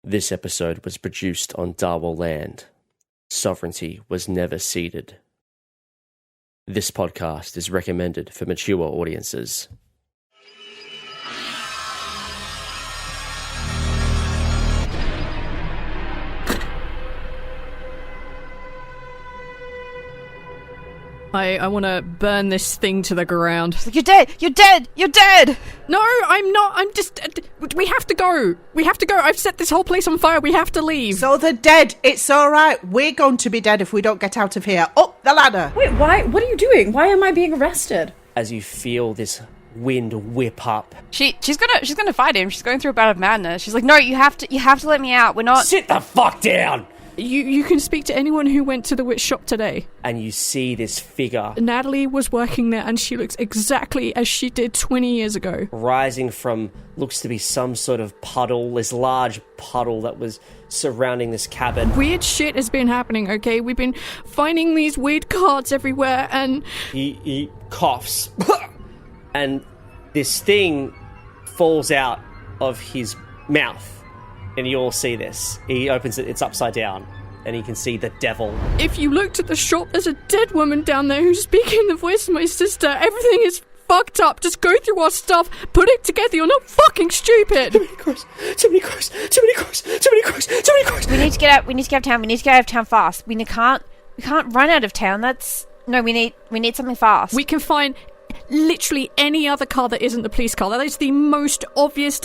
This episode was produced on Darwell land. Sovereignty was never ceded. This podcast is recommended for mature audiences. I want to burn this thing to the ground. Like, you're dead! You're dead! You're dead! No, I'm not. I'm just... we have to go. We have to go. I've set this whole place on fire. We have to leave. So they're dead. It's all right. We're going to be dead if we don't get out of here. Up the ladder. Wait, why? What are you doing? Why am I being arrested? As you feel this wind whip up. She's gonna fight him. She's going through a bout of madness. She's like, no, you have to let me out. We're not... Sit the fuck down! You can speak to anyone who went to the witch shop today. And you see this figure. Natalie was working there and she looks exactly as she did 20 years ago. Rising from, looks to be some sort of puddle, this large puddle that was surrounding this cabin. Weird shit has been happening, okay? We've been finding these weird cards everywhere and... He coughs. And this thing falls out of his mouth. And you all see this. He opens it, it's upside down. And you can see the devil. If you looked at the shop, there's a dead woman down there who's speaking the voice of my sister. Everything is fucked up. Just go through our stuff, put it together. You're not fucking stupid. Too many crows. Too many crows. Too many crows. Too many crows. Too many crows. We need to get out. We need to get out of town. We need to get out of town fast. We can't run out of town. We need something fast. We can find literally any other car that isn't the police car. That is the most obvious,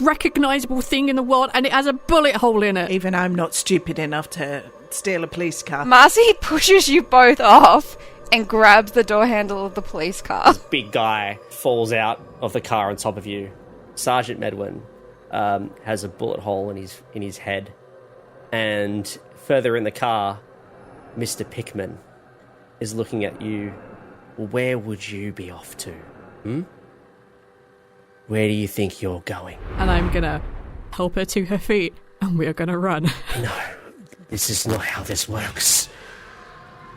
recognisable thing in the world, and it has a bullet hole in it. Even I'm not stupid enough to steal a police car. Marcey pushes you both off and grabs the door handle of the police car. This big guy falls out of the car on top of you. Sergeant Medwin has a bullet hole in his head. And further in the car, Mr. Pickman is looking at you. Where would you be off to? Where do you think you're going? And I'm gonna help her to her feet, and we're gonna run. No, this is not how this works.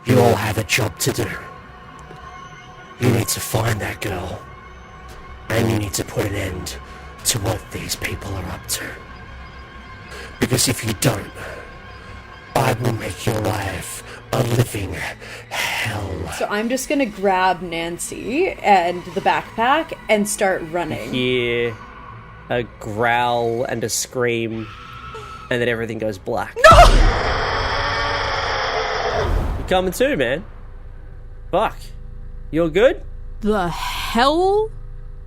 You all have a job to do. You need to find that girl, and you need to put an end to what these people are up to. Because if you don't, I will make your life a living hell. So I'm just going to grab Nancy and the backpack and start running. You hear a growl and a scream, and then everything goes black. No! You're coming too, man. Fuck. You're good? The hell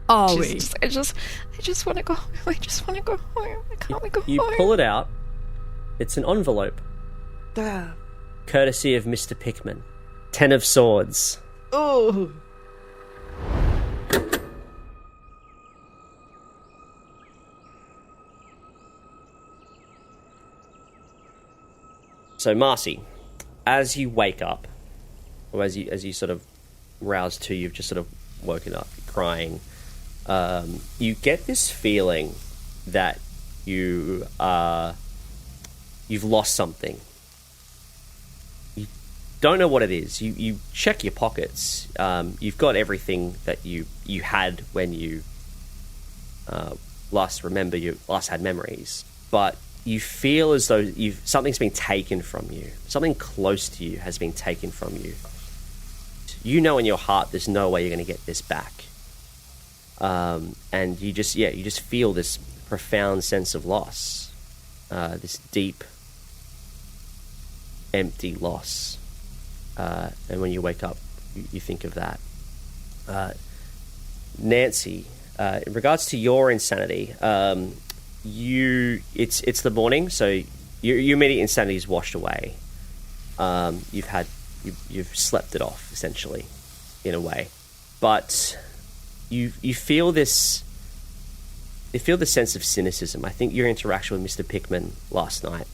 are we? I just want to go home. I just want to go home. Can't we go home? You pull it out. It's an envelope. Damn. Courtesy of Mr. Pickman. 10 of swords. Oh. So, Marcey, as you wake up, or as you sort of rouse to, you've just sort of woken up crying, you get this feeling that you've lost something. Don't know what it is. You check your pockets. You've got everything that you had when you last had memories. But you feel as though something's been taken from you. Something close to you has been taken from you. You know in your heart there's no way you're going to get this back. And you just feel this profound sense of loss. This deep, empty loss. And when you wake up, you think of that. Nancy, in regards to your insanity, it's the morning, so your immediate insanity is washed away. You've slept it off essentially, in a way, but you feel this. You feel the sense of cynicism. I think your interaction with Mr. Pickman last night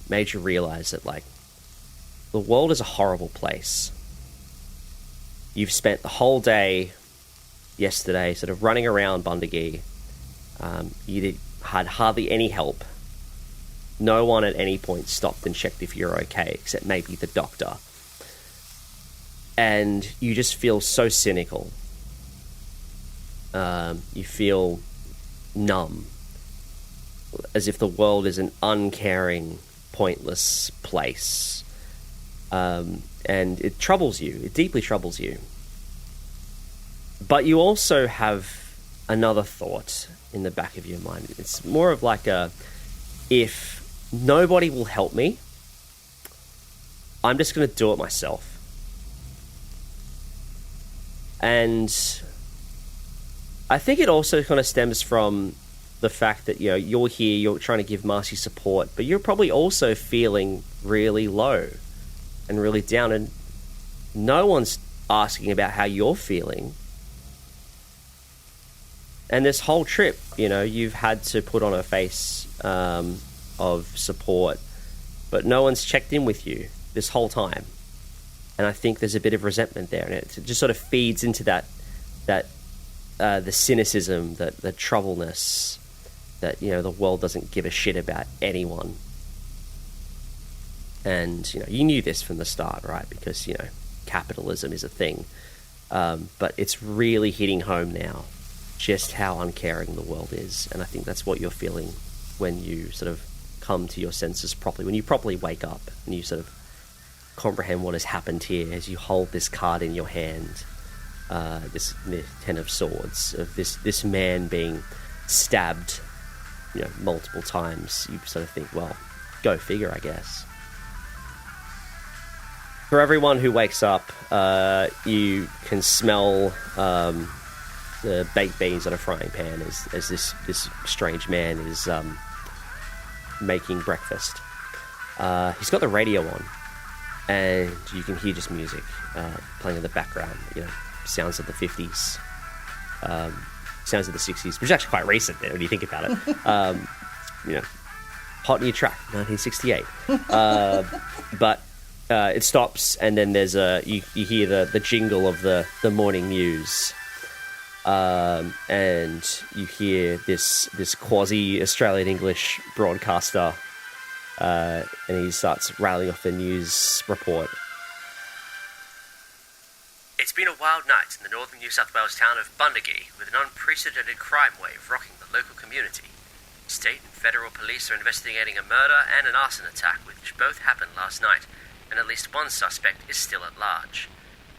made you realize that, like, the world is a horrible place. You've spent the whole day yesterday sort of running around Bundagee. You had hardly any help. No one at any point stopped and checked if you're okay, except maybe the doctor. And you just feel so cynical. You feel numb. as if the world is an uncaring, pointless place. And it troubles you. It deeply troubles you. But you also have another thought in the back of your mind. It's more of like if nobody will help me, I'm just going to do it myself. And I think it also kind of stems from the fact that, you know, you're here, you're trying to give Marcey support, but you're probably also feeling really low and really down, and no one's asking about how you're feeling. And this whole trip, you know, you've had to put on a face of support, but no one's checked in with you this whole time. And I think there's a bit of resentment there, and it just sort of feeds into that the cynicism, the troubleness, that, you know, the world doesn't give a shit about anyone. And, you know, you knew this from the start, right? Because, you know, capitalism is a thing. But it's really hitting home now just how uncaring the world is. And I think that's what you're feeling when you sort of come to your senses properly, when you properly wake up and you sort of comprehend what has happened here as you hold this card in your hand, this Ten of Swords, of this man being stabbed, you know, multiple times. You sort of think, well, go figure, I guess. For everyone who wakes up, you can smell the baked beans on a frying pan as this strange man is making breakfast. He's got the radio on, and you can hear just music playing in the background. You know, sounds of the 50s, sounds of the 60s, which is actually quite recent when you think about it. You know, hot new track, 1968. But it stops, and then there's you hear the jingle of the morning news, and you hear this quasi Australian English broadcaster, and he starts rattling off the news report. It's been a wild night in the northern New South Wales town of Bundagee, with an unprecedented crime wave rocking the local community. State and federal police are investigating a murder and an arson attack, which both happened last night, and at least one suspect is still at large.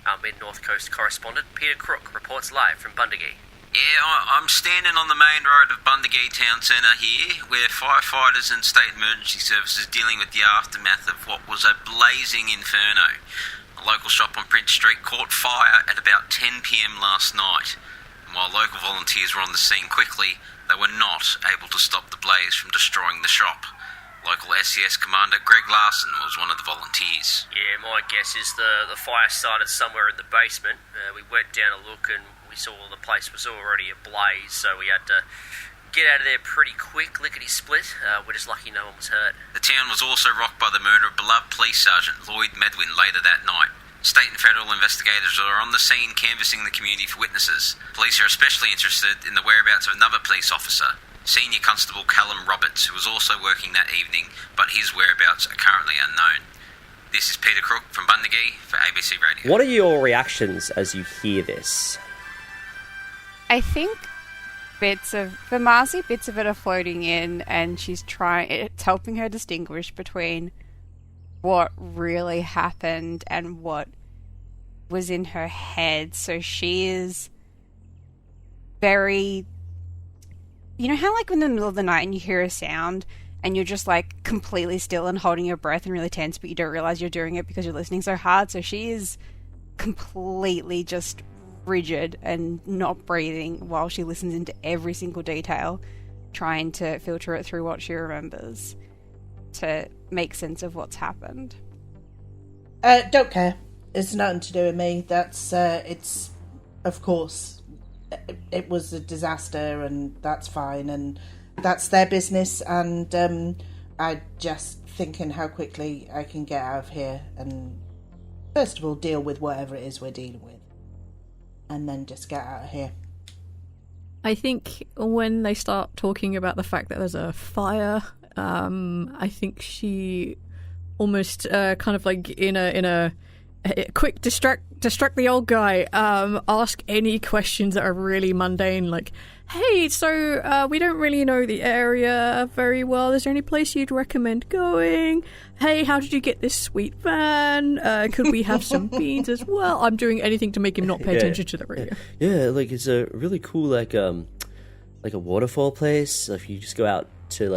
Our Mid-North Coast correspondent, Peter Crook, reports live from Bundagee. Yeah, I'm standing on the main road of Bundagee Town Centre here, where firefighters and state emergency services are dealing with the aftermath of what was a blazing inferno. A local shop on Prince Street caught fire at about 10 p.m. last night, and while local volunteers were on the scene quickly, they were not able to stop the blaze from destroying the shop. Local SES commander Greg Larson was one of the volunteers. Yeah, my guess is the fire started somewhere in the basement. We went down a look and we saw the place was already ablaze, so we had to get out of there pretty quick, lickety-split. We're just lucky no one was hurt. The town was also rocked by the murder of beloved police sergeant Lloyd Medwin later that night. State and federal investigators are on the scene canvassing the community for witnesses. Police are especially interested in the whereabouts of another police officer, Senior Constable Callum Roberts, who was also working that evening, but his whereabouts are currently unknown. This is Peter Crook from Bundagee for ABC Radio. What are your reactions as you hear this? I think for Marcey, bits of it are floating in, and it's helping her distinguish between what really happened and what was in her head. So she is very... You know how, like, in the middle of the night and you hear a sound and you're just, like, completely still and holding your breath and really tense, but you don't realize you're doing it because you're listening so hard? So she is completely just rigid and not breathing while she listens into every single detail, trying to filter it through what she remembers to make sense of what's happened. Don't care. It's nothing to do with me. That's, it's, of course... It was a disaster, and that's fine, and that's their business, and I just thinking how quickly I can get out of here and first of all deal with whatever it is we're dealing with, and then just get out of here. I think when they start talking about the fact that there's a fire, I think she almost kind of like in a Quick, distract the old guy. Ask any questions that are really mundane, like, hey, so we don't really know the area very well. Is there any place you'd recommend going? Hey, how did you get this sweet van? Could we have some beans as well? I'm doing anything to make him not pay attention to the radio. Yeah, like it's a really cool like a waterfall place. If you just go out to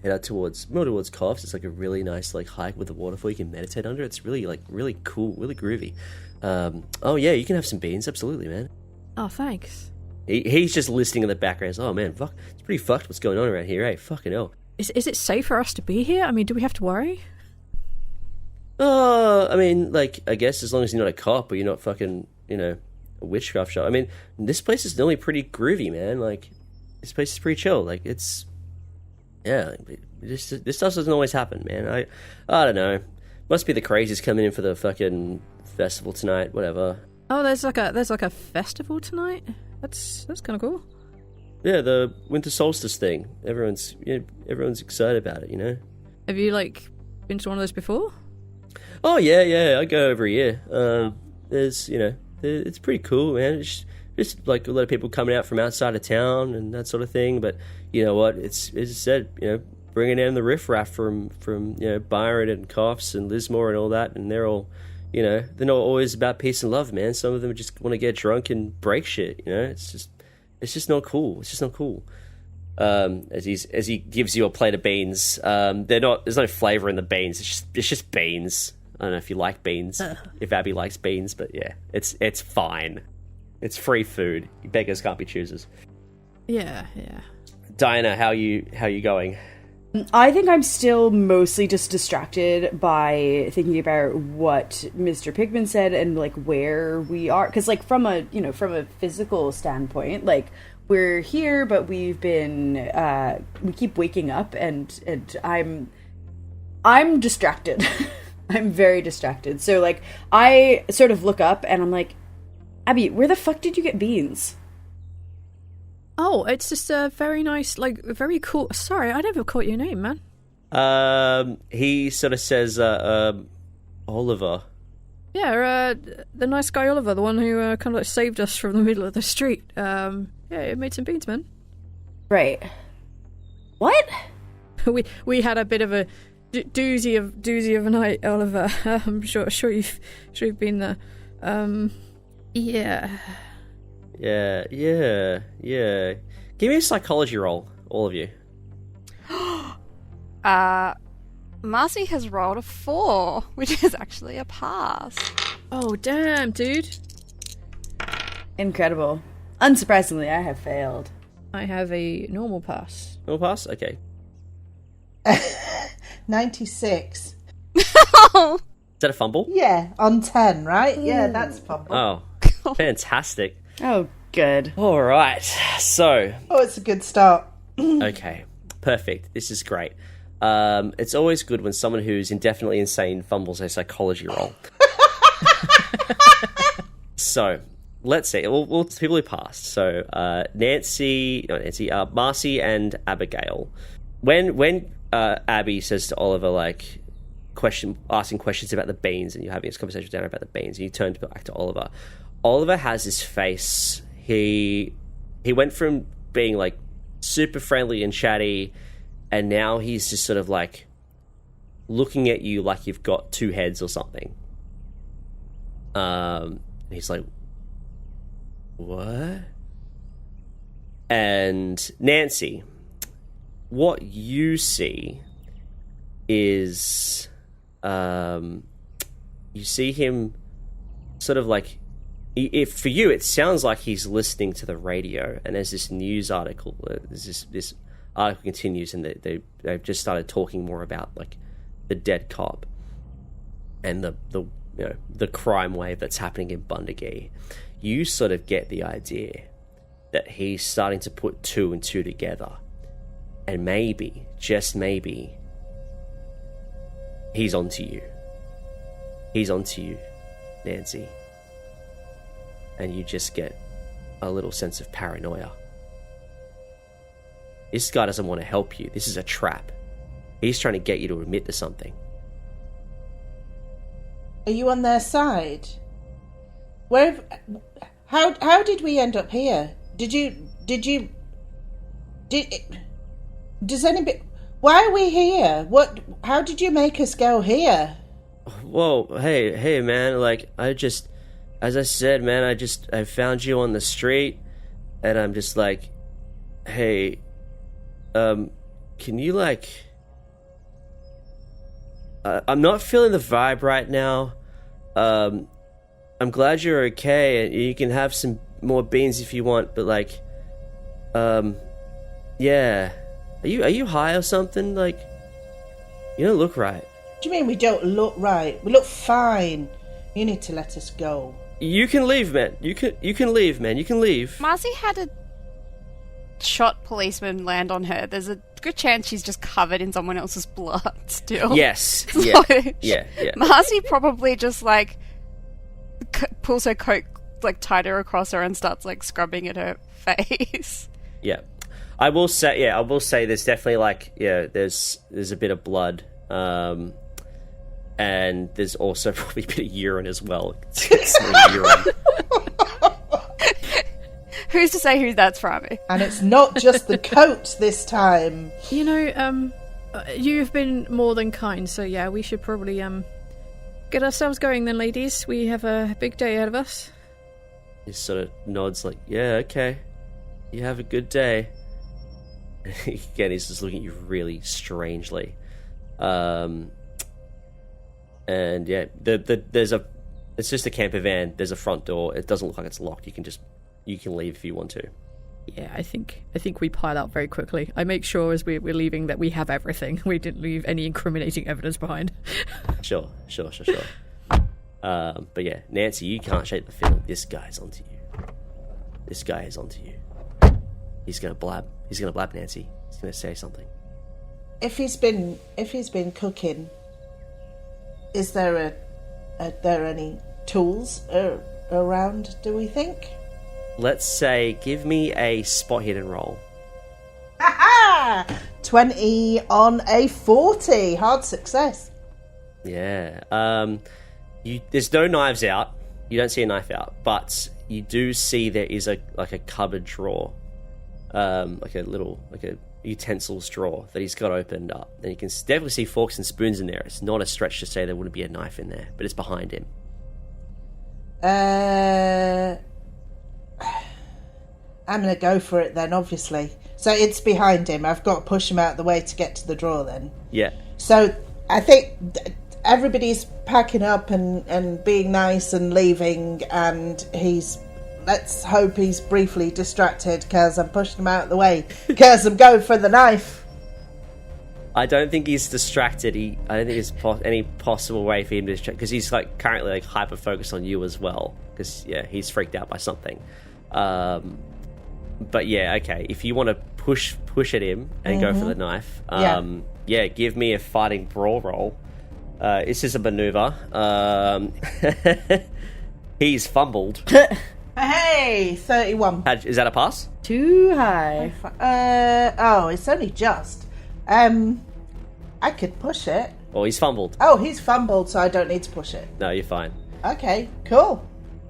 head out towards Coffs, it's like a really nice like hike with a waterfall you can meditate under. It's really cool, really groovy. Oh yeah, you can have some beans, absolutely, man. Oh, thanks. He's just listening in the background. Oh man, fuck, it's pretty fucked what's going on around here, eh? Fucking hell. Is it safe for us to be here? I mean, do we have to worry? I mean, like, I guess as long as you're not a cop or you're not fucking, a witchcraft shop. I mean, this place is normally pretty groovy, man. Like, this place is pretty chill. Like, it's... Yeah, this stuff doesn't always happen, man. I don't know. Must be the crazies coming in for the fucking festival tonight, whatever. Oh, there's like a festival tonight? That's kind of cool. Yeah, the winter solstice thing. Everyone's excited about it, you know? Have you, been to one of those before? Oh, yeah, I go every year. There's, it's pretty cool, man. It's just, like, a lot of people coming out from outside of town and that sort of thing, but you know what? It's, as I said, bringing in the riffraff from Byron and Coffs and Lismore and all that, and they're all, they're not always about peace and love, man. Some of them just want to get drunk and break shit, It's just not cool. It's just not cool. As he gives you a plate of beans, there's no flavour in the beans. It's just beans. I don't know if you like beans, if Abby likes beans, but yeah, it's fine. It's free food. Beggars can't be choosers. Yeah. Diana, how you going? I think I'm still mostly just distracted by thinking about what Mr. Pickman said and like where we are, because like from a physical standpoint, like we're here, but we've been we keep waking up, and I'm distracted. I'm very distracted. So like I sort of look up and I'm like, Abby, where the fuck did you get beans? Oh, it's just a very nice, very cool... Sorry, I never caught your name, man. He sort of says, Oliver. Yeah, the nice guy Oliver, the one who kind of saved us from the middle of the street. Yeah, it made some beans, man. Right. What? we had a bit of a doozy of a night, Oliver. I'm sure you've been there. Yeah. Yeah. Give me a psychology roll, all of you. Marcey has rolled a 4, which is actually a pass. Oh, damn, dude. Incredible. Unsurprisingly, I have failed. I have a normal pass. Normal pass? Okay. 96. Is that a fumble? Yeah, on 10, right? Yeah, that's a fumble. Oh, fantastic. Oh, good. All right. So. Oh, it's a good start. Okay. Perfect. This is great. It's always good when someone who's indefinitely insane fumbles a psychology roll. So, let's see. We'll people who passed. So, Marcey and Abigail. When Abby says to Oliver, asking questions about the beans, and you're having this conversation down about the beans, and you turn back to Oliver. Oliver has his face. He went from being super friendly and chatty, and now he's just sort of looking at you like you've got two heads or something. He's like, what? And Nancy, what you see is you see him sort of if for you it sounds like he's listening to the radio, and there's this news article, this article continues, and they've just started talking more about the dead cop and the crime wave that's happening in Bundagee. You sort of get the idea that he's starting to put two and two together, and maybe, just maybe, he's onto you. He's onto you, Nancy. And you just get a little sense of paranoia. This guy doesn't want to help you. This is a trap. He's trying to get you to admit to something. Are you on their side? Where? How did we end up here? Does anybody? Why are we here? What? How did you make us go here? Whoa, hey, man, like, as I said, man, I found you on the street, and I'm just like, hey, can you, like, I'm not feeling the vibe right now. I'm glad you're okay, and you can have some more beans if you want, but, like, yeah. Are you high or something? Like, you don't look right. What do you mean we don't look right? We look fine. You need to let us go. You can leave, man. You can leave, man. You can leave. Marcey had a shot policeman land on her. There's a good chance she's just covered in someone else's blood still. Yes. Yeah. Yeah. Marcey probably just, like, pulls her coat, like, tighter across her and starts, like, scrubbing at her face. Yeah. I will say there's definitely, like, there's a bit of blood. And there's also probably a bit of urine as well. It's urine. Who's to say who that's from? And it's not just the coat this time. You know, you've been more than kind, so yeah, we should probably get ourselves going then, ladies. We have a big day ahead of us. He sort of nods like, yeah, okay. You have a good day. Again, he's just looking at you really strangely. And yeah, it's just a camper van. There's a front door. It doesn't look like it's locked. You can leave if you want to. Yeah, I think we pile out very quickly. I make sure as we're leaving that we have everything. We didn't leave any incriminating evidence behind. Sure. But yeah, Nancy, you can't shake the feeling. This guy's onto you. This guy is onto you. He's gonna blab, Nancy. He's gonna say something. If he's been cooking, is there any tools around, do we think? Let's say, give me a spot hidden roll. Ha-ha! 20 on a 40. Hard success. Yeah. There's no knives out. You don't see a knife out, but you do see there is a cupboard drawer, like a utensils drawer that he's got opened up, and you can definitely see forks and spoons in there. It's not a stretch to say there wouldn't be a knife in there, but it's behind him. I'm gonna go for it then, obviously. So it's behind him. I've got to push him out of the way to get to the drawer then. Yeah. So I think everybody's packing up and being nice and leaving, and let's hope he's briefly distracted because I'm pushing him out of the way because I'm going for the knife. I don't think he's distracted. I don't think there's any possible way for him to distract, because he's like currently like hyper focused on you as well, because he's freaked out by something. But yeah, okay. If you want to push at him and go for the knife, give me a fighting brawl roll. This is a maneuver. He's fumbled. Hey, 31. Is that a pass? Too high. It's only just. I could push it. Oh, he's fumbled. Oh, he's fumbled, so I don't need to push it. No, you're fine. Okay, cool.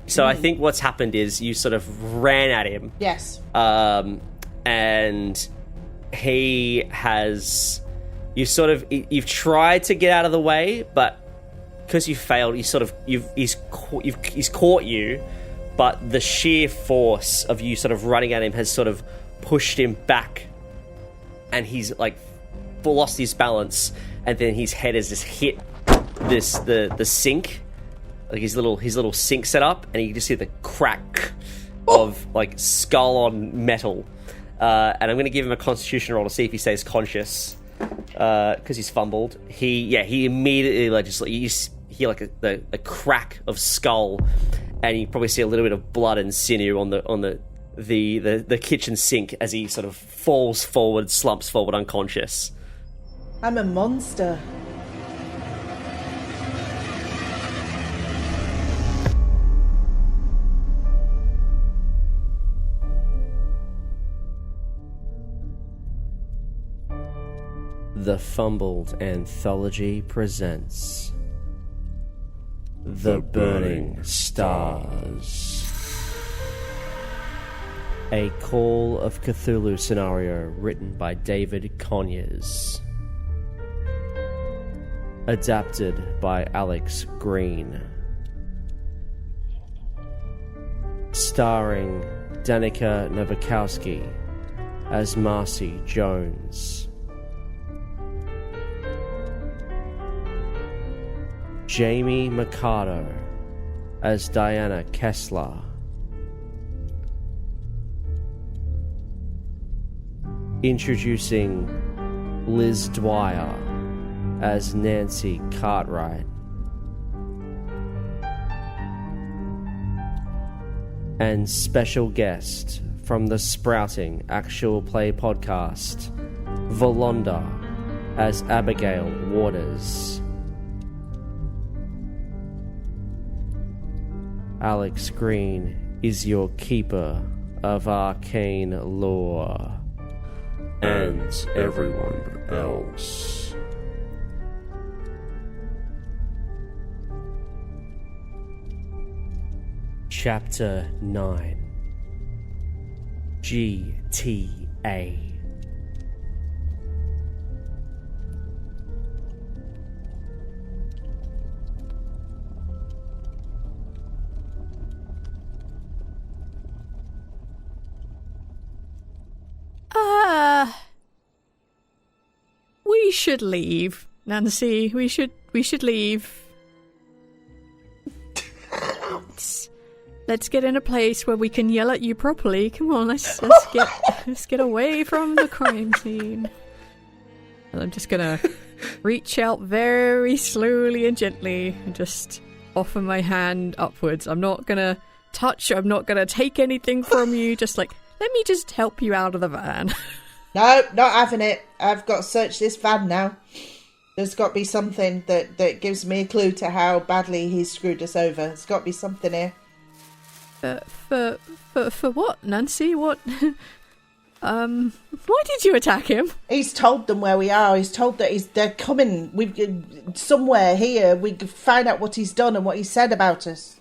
So I think what's happened is you sort of ran at him. Yes. And he has... You've tried to get out of the way, but because you failed, he's caught you, but the sheer force of you sort of running at him has sort of pushed him back, and he's like lost his balance, and then his head has just hit the sink, like his little sink setup, and you just hear the crack of like skull on metal. And I'm going to give him a constitution roll to see if he stays conscious, because he's fumbled. He immediately you hear like a crack of skull, and you probably see a little bit of blood and sinew on the kitchen sink as he sort of slumps forward unconscious. I'm a monster. The Fumbled Anthology presents The Burning Stars. A Call of Cthulhu scenario written by David Conyers. Adapted by Alex Green. Starring Danica Nowakowski as Marcey Jones. Jamie Mercardo as Diana Kessler. Introducing Liz Dwyer as Nancy Cartwright. And special guest from the sprouting actual play podcast, Volonda as Abigail Waters. Alex Green is your keeper of arcane lore. And everyone else. Chapter 9. GTA. We should leave, Nancy. We should leave. Let's get in a place where we can yell at you properly. Come on, let's get away from the crime scene. And I'm just gonna reach out very slowly and gently and just offer my hand upwards. I'm not gonna touch. I'm not gonna take anything from you. Just like, let me just help you out of the van. No, not having it. I've got to search this van now. There's got to be something that gives me a clue to how badly he's screwed us over. There's got to be something here. For what, Nancy? What? Why did you attack him? He's told them where we are. He's told that they're coming. Somewhere here. We can find out what he's done and what he said about us.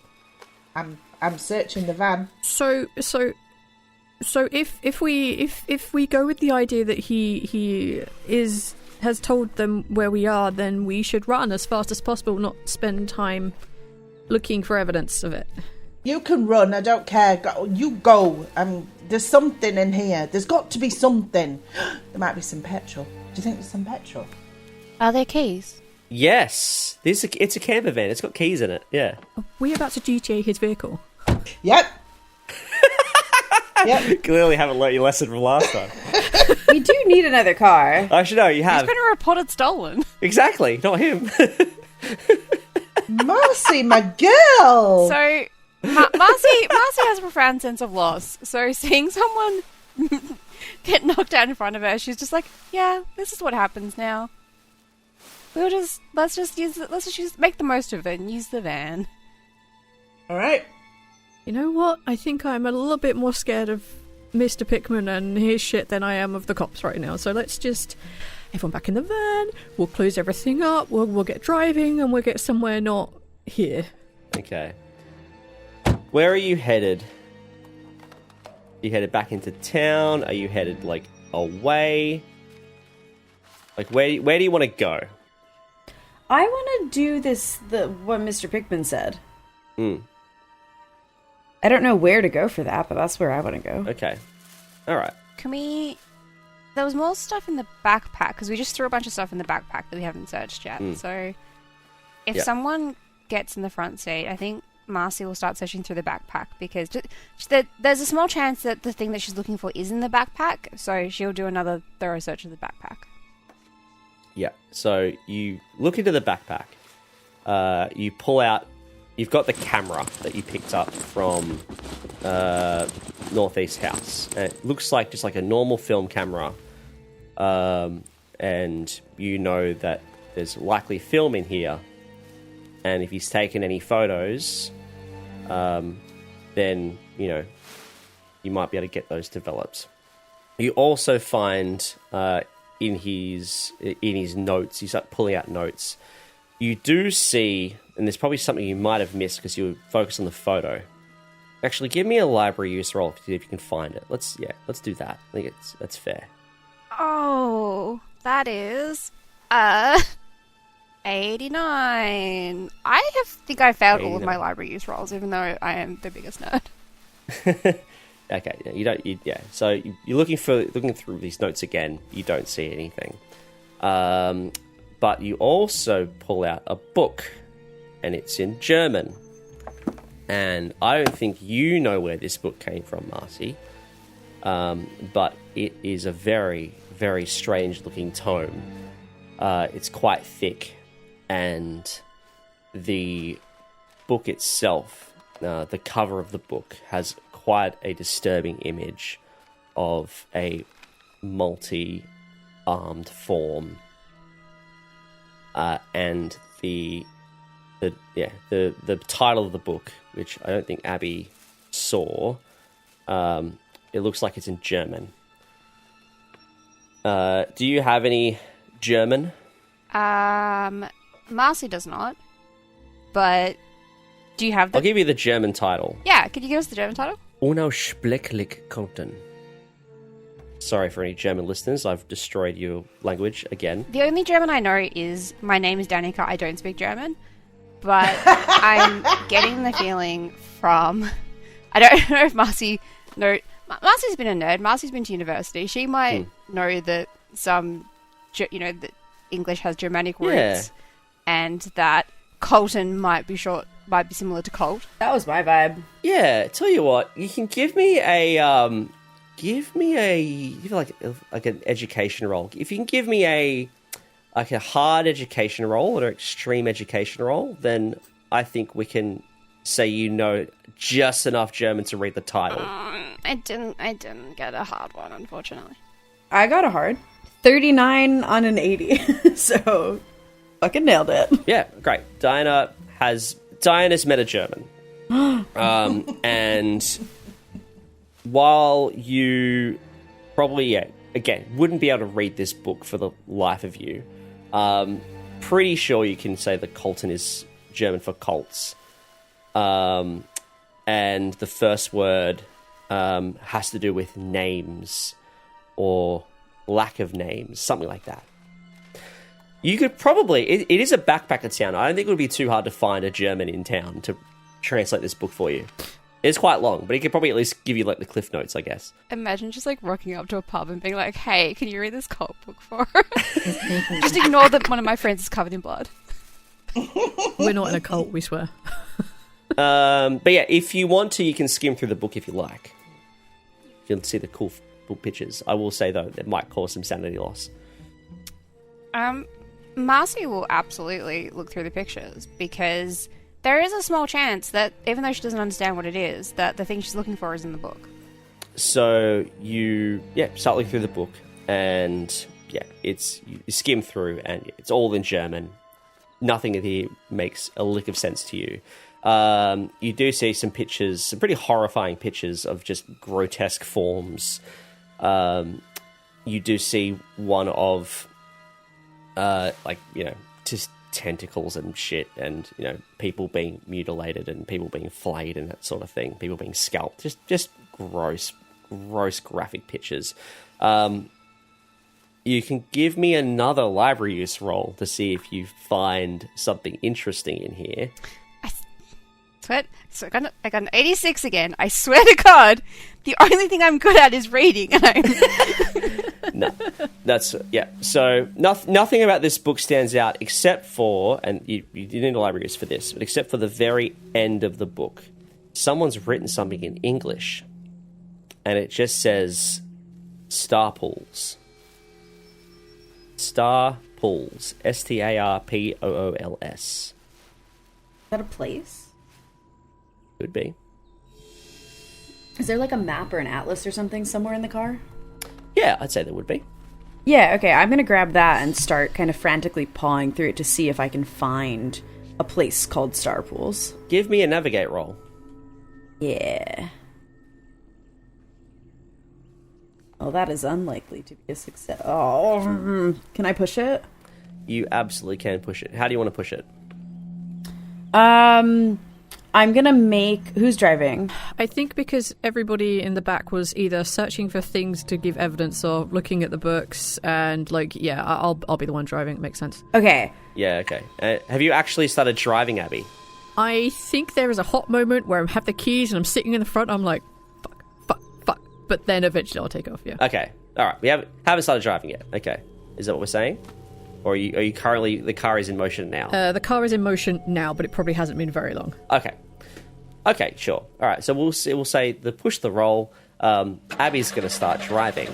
I'm searching the van. So if we go with the idea that he has told them where we are, then we should run as fast as possible, not spend time looking for evidence of it. You can run, I don't care. You go. There's something in here. There's got to be something. There might be some petrol. Do you think there's some petrol? Are there keys? Yes. It's a camper van. It's got keys in it. Yeah. Are we about to GTA his vehicle? Yep. Yep. Clearly haven't learnt your lesson from last time. We do need another car. I should know, you have. He's been reported stolen. Exactly, not him. Marcey, my girl! So, Marcey has a profound sense of loss. So, seeing someone get knocked out in front of her, she's just like, yeah, this is what happens now. Let's just make the most of it and use the van. Alright. You know what? I think I'm a little bit more scared of Mr. Pickman and his shit than I am of the cops right now. So let's just... everyone back in the van. We'll close everything up. We'll get driving and we'll get somewhere not here. Okay. Where are you headed? You headed back into town? Are you headed, like, away? Like, where do you want to go? I want to do what Mr. Pickman said. I don't know where to go for that, but that's where I want to go. Okay. All right. Can we... There was more stuff in the backpack, because we just threw a bunch of stuff in the backpack that we haven't searched yet. So, if someone gets in the front seat, I think Marcey will start searching through the backpack, because there's a small chance that the thing that she's looking for is in the backpack, so she'll do another thorough search of the backpack. Yeah. So, you look into the backpack. You pull out... You've got the camera that you picked up from Northeast House. And it looks like just like a normal film camera. And you know that there's likely film in here. And if he's taken any photos, then, you know, you might be able to get those developed. You also find in his notes, he's like pulling out notes, you do see, and there's probably something you might have missed because you were focused on the photo. Actually, give me a library use roll if you can find it. Let's do that. I think that's fair. Oh, that is 89. Think I failed all of my library use rolls, even though I am the biggest nerd. Okay, So you're looking through these notes again. You don't see anything, but you also pull out a book, and it's in German. And I don't think you know where this book came from, Marcey, but it is a very, very strange-looking tome. It's quite thick, and the book itself, the cover of the book, has quite a disturbing image of a multi-armed form, and the title of the book, which I don't think Abby saw, it looks like it's in German. Do you have any German? Marcey does not, but do you have the... I'll give you the German title. Yeah, could you give us the German title? Unaussprechlich Konten. Sorry for any German listeners, I've destroyed your language again. The only German I know is, my name is Danica, I don't speak German. But I'm getting the feeling from... I don't know if Marcey... No, Marcey's been a nerd. Marcey's been to university. She might know that that English has Germanic roots, and that Colton might be similar to Colt. That was my vibe. Yeah, tell you what, you can give me an education roll. If you can give me a hard education roll or an extreme education roll, then I think we can say you know just enough German to read the title. I didn't get a hard one, unfortunately. I got a hard 39 on an 80, so fucking nailed it. Yeah, great. Diana's met a German, and while you probably again wouldn't be able to read this book for the life of you, pretty sure you can say that Colton is German for Colts, and the first word has to do with names or lack of names, something like that. You could probably... It is a backpacker town. I don't think it would be too hard to find a German in town to translate this book for you. It's quite long, but he could probably at least give you like the cliff notes, I guess. Imagine just like rocking up to a pub and being like, "Hey, can you read this cult book for us?" Just ignore that one of my friends is covered in blood. We're not in a cult, we swear. But yeah, if you want to, you can skim through the book if you like. You'll see the cool pictures. I will say, though, that might cause some sanity loss. Marcey will absolutely look through the pictures, because there is a small chance that, even though she doesn't understand what it is, that the thing she's looking for is in the book. So you start looking through the book, and you skim through, and it's all in German. Nothing here makes a lick of sense to you. You do see some pictures, some pretty horrifying pictures of just grotesque forms. You do see one of, just tentacles and shit, and, people being mutilated and people being flayed and that sort of thing. People being scalped. Just gross graphic pictures. You can give me another library use roll to see if you find something interesting in here. So I got an 86 again. I swear to God, the only thing I'm good at is reading. No, So nothing about this book stands out except for, and you need a library use for this, but except for the very end of the book, someone's written something in English, and it just says Star Pools. Star Pools. Starpools. Is that a place? Could be. Is there like a map or an atlas or something somewhere in the car? Yeah, I'd say there would be. Yeah, okay, I'm gonna grab that and start kind of frantically pawing through it to see if I can find a place called Star Pools. Give me a navigate roll. Yeah. Oh, that is unlikely to be a success. Oh, can I push it? You absolutely can push it. How do you want to push it? I'm gonna make... Who's driving? I think because everybody in the back was either searching for things to give evidence or looking at the books, and I'll be the one driving. It makes sense. Okay. Yeah, okay. Have you actually started driving, Abby? I think there is a hot moment where I have the keys and I'm sitting in the front. I'm like, fuck. But then eventually I'll take off. Yeah. Okay. All right. We haven't started driving yet. Okay. Is that what we're saying? Or are you currently... The car is in motion now? The car is in motion now, but it probably hasn't been very long. Okay, sure. All right, so we'll say push the roll. Abby's going to start driving.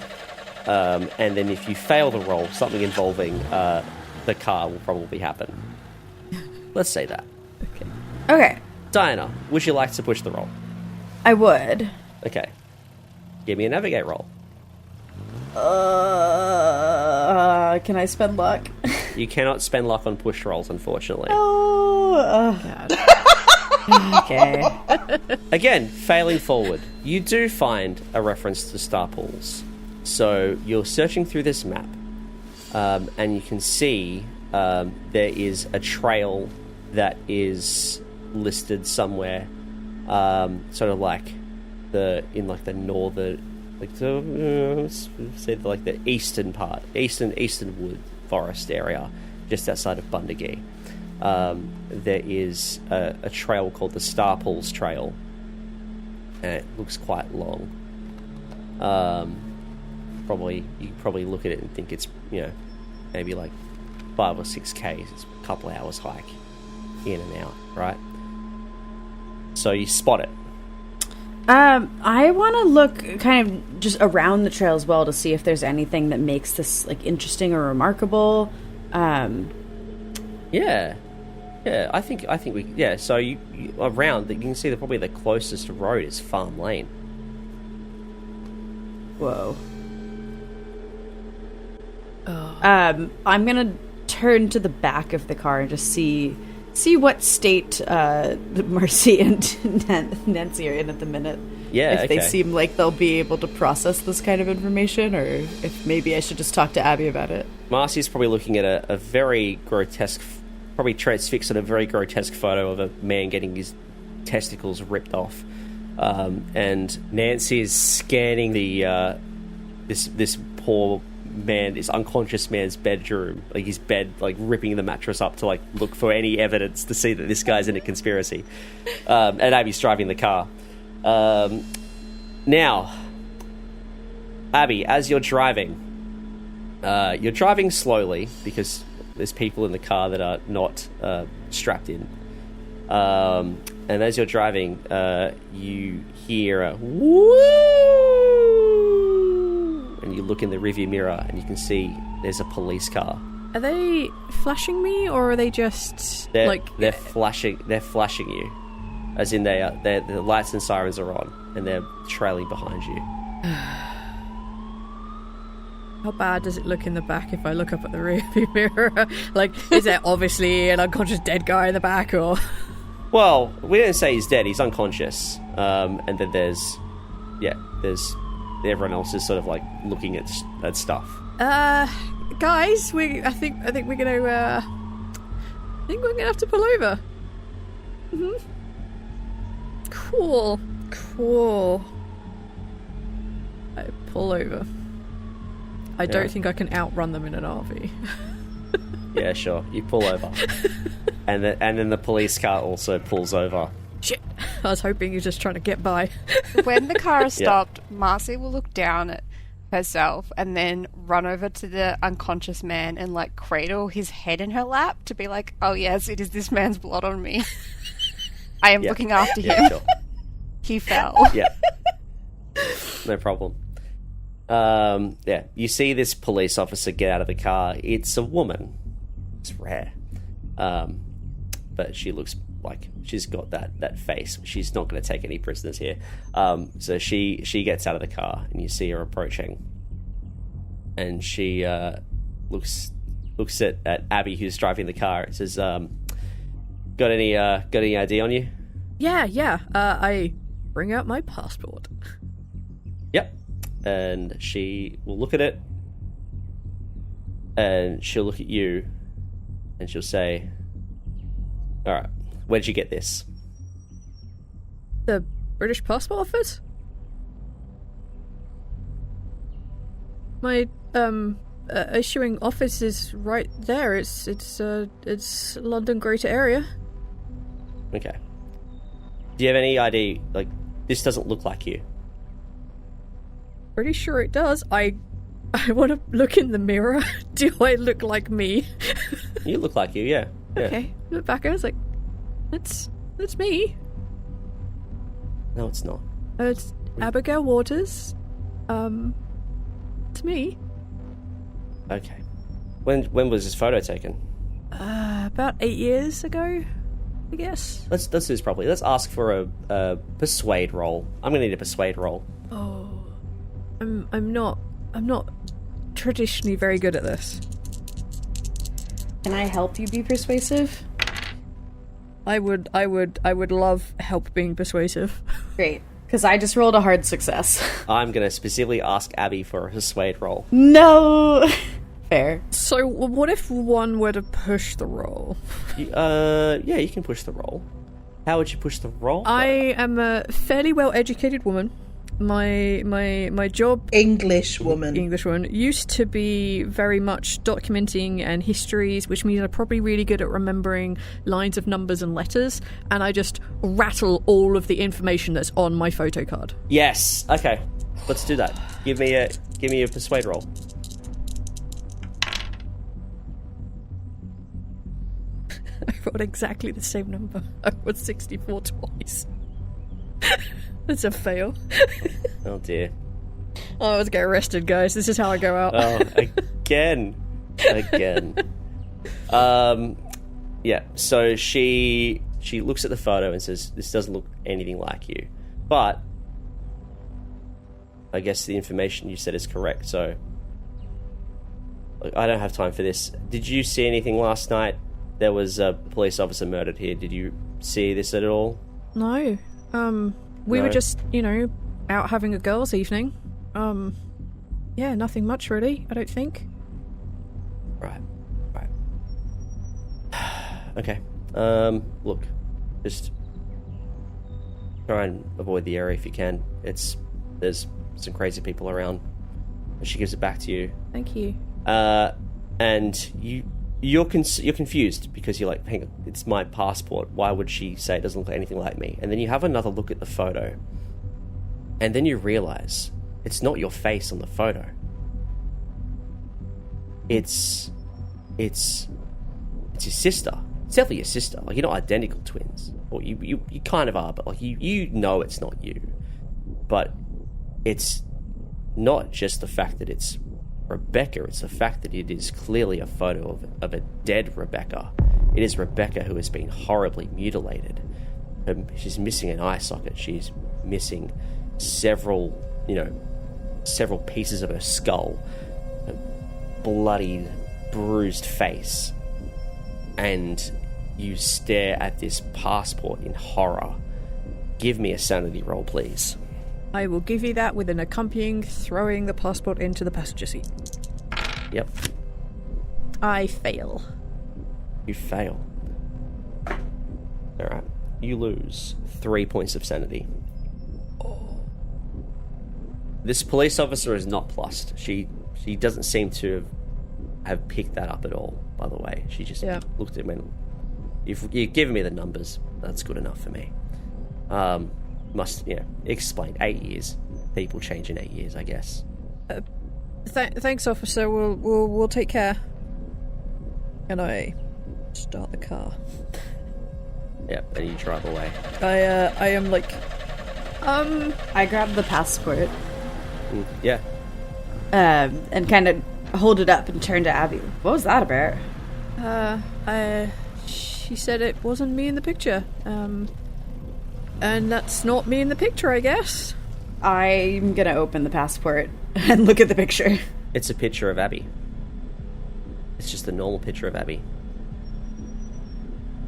And then if you fail the roll, something involving the car will probably happen. Let's say that. Okay. Diana, would you like to push the roll? I would. Okay. Give me a navigate roll. Can I spend luck? You cannot spend luck on push rolls, unfortunately. God. Okay. Again, failing forward. You do find a reference to star pools. So you're searching through this map, and you can see there is a trail that is listed somewhere, sort of like the northern, say the eastern part, eastern wood forest area, just outside of Bundagee. There is a trail called the Star Pools Trail, and it looks quite long. You probably look at it and think it's maybe like 5 or 6 Ks. It's a couple hours hike in and out, right? So you spot it. I want to look kind of just around the trail as well to see if there's anything that makes this interesting or remarkable. Yeah, I think we. Yeah, so you around that you can see that probably the closest road is Farm Lane. Whoa. I'm gonna turn to the back of the car and just see what state Marcey and Nancy are in at the minute. Yeah, if they seem like they'll be able to process this kind of information, or if maybe I should just talk to Abby about it. Marcey's probably looking at a very grotesque, probably transfixed on a very grotesque photo of a man getting his testicles ripped off, and Nancy is scanning the this poor man, this unconscious man's bedroom, like his bed, like ripping the mattress up to look for any evidence to see that this guy's in a conspiracy. And Abby's driving the car. Now, Abby, as you're driving slowly because there's people in the car that are not strapped in. And as you're driving, you hear a woo! And you look in the rearview mirror and you can see there's a police car. Are they flashing me, or are they just they're flashing you, as in the lights and sirens are on and they're trailing behind you. How bad does it look in the back if I look up at the rearview mirror? Is there obviously an unconscious dead guy in the back, or? Well, we didn't say he's dead. He's unconscious. And then there's everyone else is sort of looking at stuff. Guys, I think we're gonna have to pull over. Mm-hmm. Cool. I pull over. I don't think I can outrun them in an RV. Yeah, sure. You pull over. and then the police car also pulls over. Shit. I was hoping you're just trying to get by. When the car is stopped, Marcey will look down at herself and then run over to the unconscious man and cradle his head in her lap to be like, oh yes, it is this man's blood on me. I am looking after him. Sure. He fell. Yeah. No problem. You see this police officer get out of the car. It's a woman. It's rare. But she looks like she's got that face. She's not going to take any prisoners here. So she gets out of the car and you see her approaching. And she looks at Abby, who's driving the car, and says, got any ID on you? Yeah. I bring out my passport. Yep. And she will look at it, and she'll look at you, And she'll say, all right, where'd you get this? The British Passport Office? My, issuing office is right there. It's London Greater Area. Okay. Do you have any idea, like, this doesn't look like you? Pretty sure it does. I want to look in the mirror. Do I look like me? You look like you, yeah. Okay. Look back, I was like, that's me. No, it's not. It's Abigail Waters. It's me. Okay. When was this photo taken? About 8 years ago, I guess. Let's do this properly. Let's ask for a persuade roll. I'm gonna need a persuade roll. Oh, I'm not traditionally very good at this. Can I help you be persuasive? I would love help being persuasive. Great, because I just rolled a hard success. I'm gonna specifically ask Abby for a persuade roll. No. Fair. So, what if one were to push the roll? Yeah, you can push the roll. How would you push the roll? I am a fairly well-educated woman. My job, English woman, used to be very much documenting and histories, which means I'm probably really good at remembering lines of numbers and letters, and I just rattle all of the information that's on my photo card. Yes. Okay. Let's do that. Give me a persuade roll. I rolled exactly the same number. I rolled 64 twice. That's a fail. Oh dear. Oh, let's get arrested, guys. This is how I go out. Oh, again. Yeah, so she looks at the photo and says, this doesn't look anything like you. But I guess the information you said is correct, so I don't have time for this. Did you see anything last night? There was a police officer murdered here. Did you see this at all? No. We were just, out having a girls' evening. Yeah, nothing much really, I don't think. Right. Okay. Look, just try and avoid the area if you can. There's some crazy people around. And she gives it back to you. Thank you. And you're confused because you're like, hang on, it's my passport. Why would she say it doesn't look anything like me? And then you have another look at the photo, and then you realize it's not your face on the photo. It's your sister. It's definitely your sister. Like, you're not identical twins, or you kind of are, but like you know it's not you. But it's not just the fact that it's Rebecca, it's the fact that it is clearly a photo of a dead Rebecca. It is Rebecca who has been horribly mutilated. She's missing an eye socket. She's missing several pieces of her skull, a bloody, bruised face. And you stare at this passport in horror. Give me a sanity roll, please. I will give you that with an accompanying throwing the passport into the passenger seat. Yep. I fail. You fail. Alright. You lose 3 points of sanity. This police officer is not plussed. She doesn't seem to have picked that up at all, by the way. She just looked at me and you've given me the numbers. That's good enough for me. Explain. 8 years. People change in 8 years, I guess. Thanks, officer. We'll take care. And I start the car. Yep, and you drive away. I am like, I grab the passport. Yeah. And kind of hold it up and turn to Abby. What was that about? She said it wasn't me in the picture. And that's not me in the picture, I guess. I'm gonna open the passport and look at the picture. It's a picture of Abby. It's just a normal picture of Abby.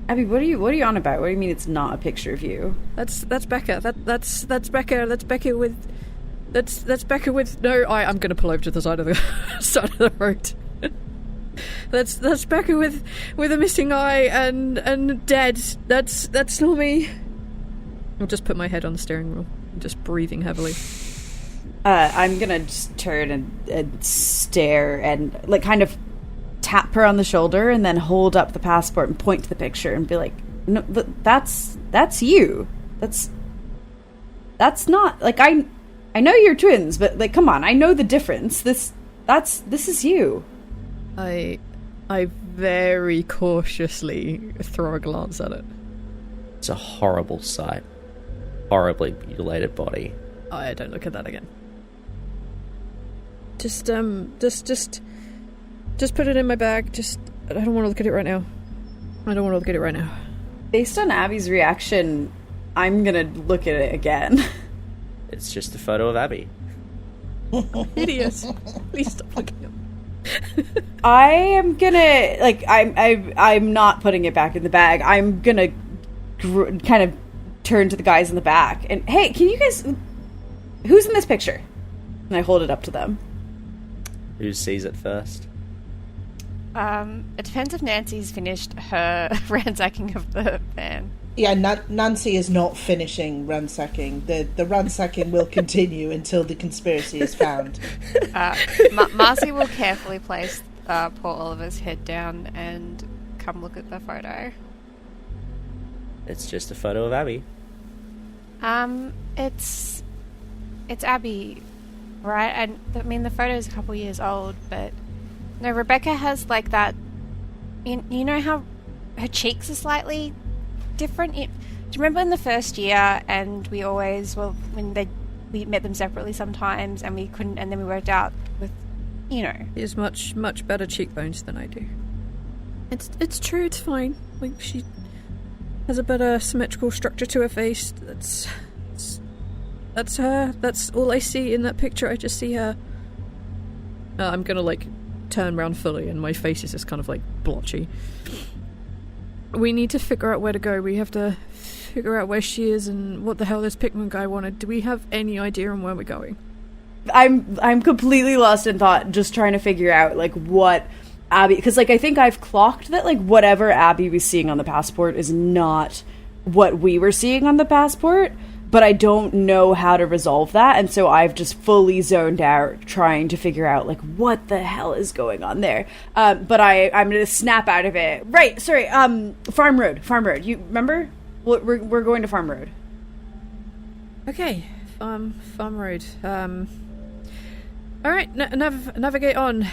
Abby, what are you on about? What do you mean it's not a picture of you? That's Becca. That's Becca. That's Becca with. That's Becca with. No, I'm gonna pull over to the side of the road. That's Becca with a missing eye and dead. That's not me. I'll just put my head on the steering wheel, just breathing heavily. I'm gonna just turn and stare and like kind of tap her on the shoulder and then hold up the passport and point to the picture and be like, "No, that's you. That's not like I know you're twins, but like, come on, I know the difference. This is you." I very cautiously throw a glance at it. It's a horrible sight. Horribly mutilated body. I don't look at that again. Just put it in my bag. I don't want to look at it right now. Based on Abby's reaction, I'm gonna look at it again. It's just a photo of Abby. Idiot. Please stop looking at me. I am gonna I'm not putting it back in the bag. I'm gonna kind of turn to the guys in the back and, hey, can you guys, who's in this picture? And I hold it up to them. Who sees it first? It depends if Nancy's finished her ransacking of the van. Yeah, Nancy is not finishing ransacking. The ransacking will continue until the conspiracy is found. Marcey will carefully place poor Oliver's head down and come look at the photo. It's just a photo of Abby. It's Abby, right? And I mean, the photo is a couple years old, but no, Rebecca has like that. You know how her cheeks are slightly different. Do you remember in the first year, and we always, well, when we met them separately sometimes, and we couldn't, and then we worked out with, you know, He has much better cheekbones than I do. It's true. It's fine. Like, she has a better symmetrical structure to her face. That's her. That's all I see in that picture. I just see her. I'm gonna like turn around fully, and my face is just kind of like blotchy. We need to figure out where to go. We have to figure out where she is and what the hell this Pickman guy wanted. Do we have any idea on where we're going? I'm completely lost in thought, just trying to figure out like what Abby, because like I think I've clocked that like whatever Abby was seeing on the passport is not what we were seeing on the passport, but I don't know how to resolve that, and so I've just fully zoned out trying to figure out like what the hell is going on there. But I'm gonna snap out of it. Right, sorry. Farm Road. You remember? We're going to Farm Road. Okay, Farm Road. All right, navigate on.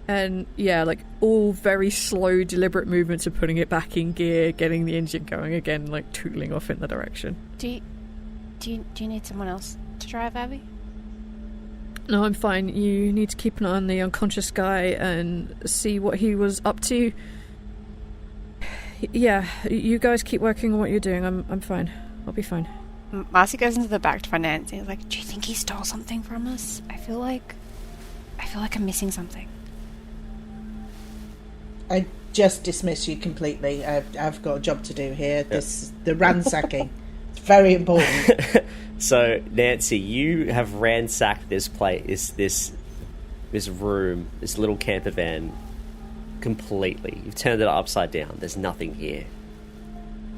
And yeah, like all very slow, deliberate movements of putting it back in gear, getting the engine going again, like tootling off in the direction. Do you need someone else to drive, Abby? No, I'm fine. You need to keep an eye on the unconscious guy and see what he was up to. Yeah, you guys keep working on what you're doing. I'm fine. I'll be fine. Marcey goes into the back to find Nancy. He's like, "Do you think he stole something from us? I feel like I'm missing something." I just dismiss you completely. I've got a job to do here. The ransacking. It's very important. So, Nancy, you have ransacked this place, this room, this little camper van, completely. You've turned it upside down. There's nothing here.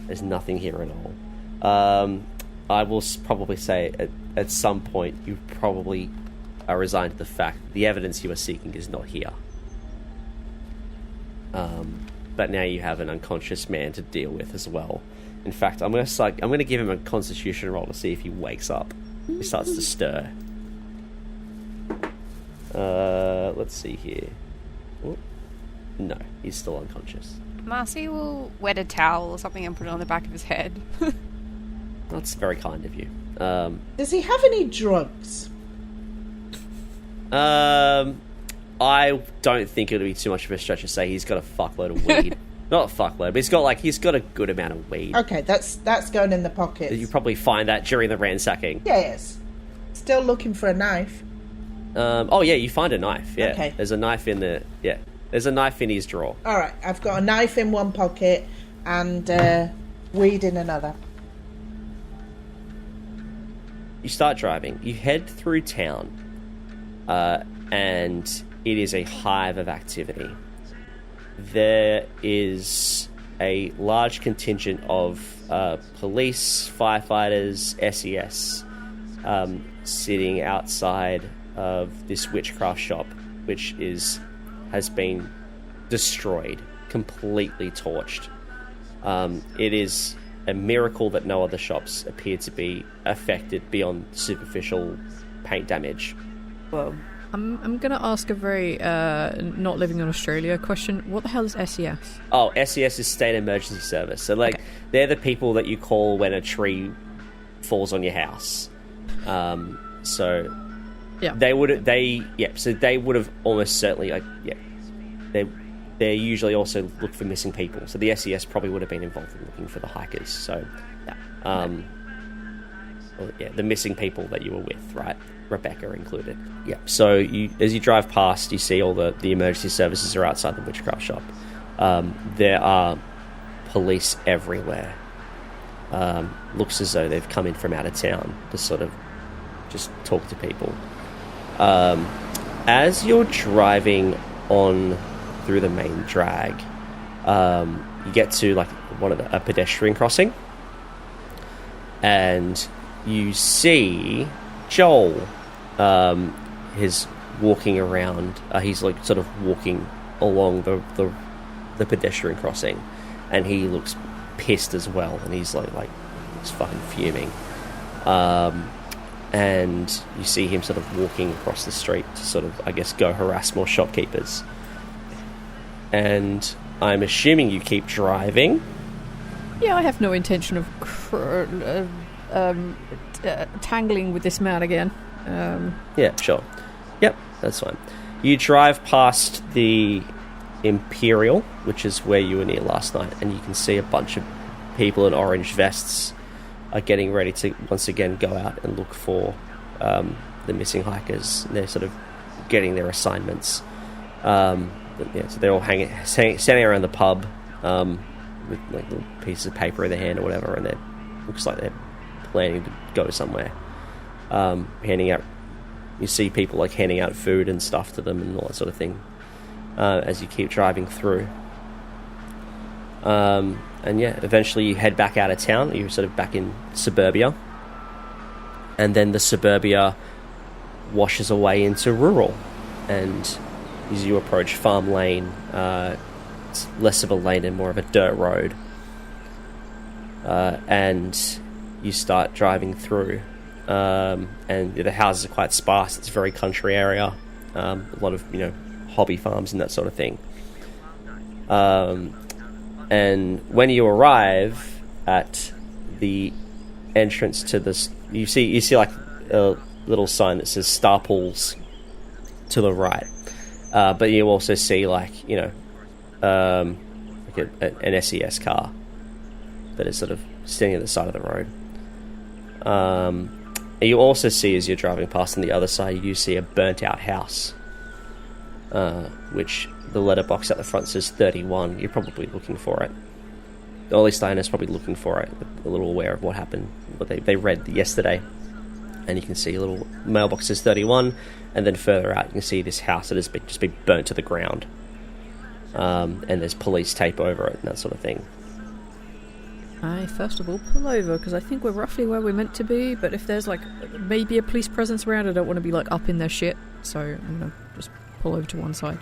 There's nothing here at all. I will probably say at some point you probably are resigned to the fact that the evidence you are seeking is not here. But now you have an unconscious man to deal with as well. In fact, I'm going to give him a constitution roll to see if he wakes up. He starts to stir. Let's see here. Oh, no, he's still unconscious. Marcey will wet a towel or something and put it on the back of his head. That's very kind of you. Does he have any drugs? I don't think it would be too much of a stretch to say he's got a fuckload of weed. Not a fuckload, but he's got a good amount of weed. Okay, that's going in the pocket. You probably find that during the ransacking. Yes. Still looking for a knife. Oh yeah, you find a knife. Yeah, okay. There's a knife in the. Yeah, there's a knife in his drawer. All right, I've got a knife in one pocket and weed in another. You start driving. You head through town, and it is a hive of activity. there is a large contingent of police, firefighters, SES sitting outside of this witchcraft shop, which has been destroyed, completely torched. It is a miracle that no other shops appear to be affected beyond superficial paint damage. Whoa. I'm going to ask a very not living in Australia question. What the hell is SES? Oh, SES is State Emergency Service. So, they're the people that you call when a tree falls on your house. So, yeah, they would have almost certainly, they usually also look for missing people. So the SES probably would have been involved in looking for the hikers. So, the missing people that you were with, right? Rebecca included. Yeah. So as you drive past, you see all the emergency services are outside the witchcraft shop. There are police everywhere. Looks as though they've come in from out of town to sort of just talk to people. As you're driving on through the main drag, you get to like a pedestrian crossing, and you see Joel. He's walking around. He's like sort of walking along the pedestrian crossing, and he looks pissed as well. And he's like he's fucking fuming. And you see him sort of walking across the street to sort of, I guess, go harass more shopkeepers. And I'm assuming you keep driving. Yeah, I have no intention of tangling with this man again. Yeah, sure. Yep, that's fine. You drive past the Imperial, which is where you were near last night, and you can see a bunch of people in orange vests are getting ready to once again go out and look for the missing hikers. And they're sort of getting their assignments. So they're all standing around the pub with like little pieces of paper in their hand or whatever, and it looks like they're planning to go somewhere. Handing out, you see people like handing out food and stuff to them and all that sort of thing as you keep driving through. And yeah, eventually you head back out of town. You're sort of back in suburbia, and then the suburbia washes away into rural. And as you approach Farm Lane, it's less of a lane and more of a dirt road. And you start driving through. And the houses are quite sparse. It's a very country area. A lot of hobby farms and that sort of thing. And when you arrive at the entrance to this, you see like a little sign that says Star Pools to the right. But you also see like an SES car that is sort of standing at the side of the road. And you also see, as you're driving past on the other side, you see a burnt out house, which the letterbox at the front says 31. You're probably looking for it. Or at least Diana's probably looking for it, a little aware of what happened, what they read yesterday. And you can see a little mailbox says 31, and then further out you can see this house that has just been burnt to the ground. And there's police tape over it and that sort of thing. I first of all pull over, because I think we're roughly where we're meant to be, but if there's like maybe a police presence around, I don't want to be like up in their shit, so I'm going to just pull over to one side.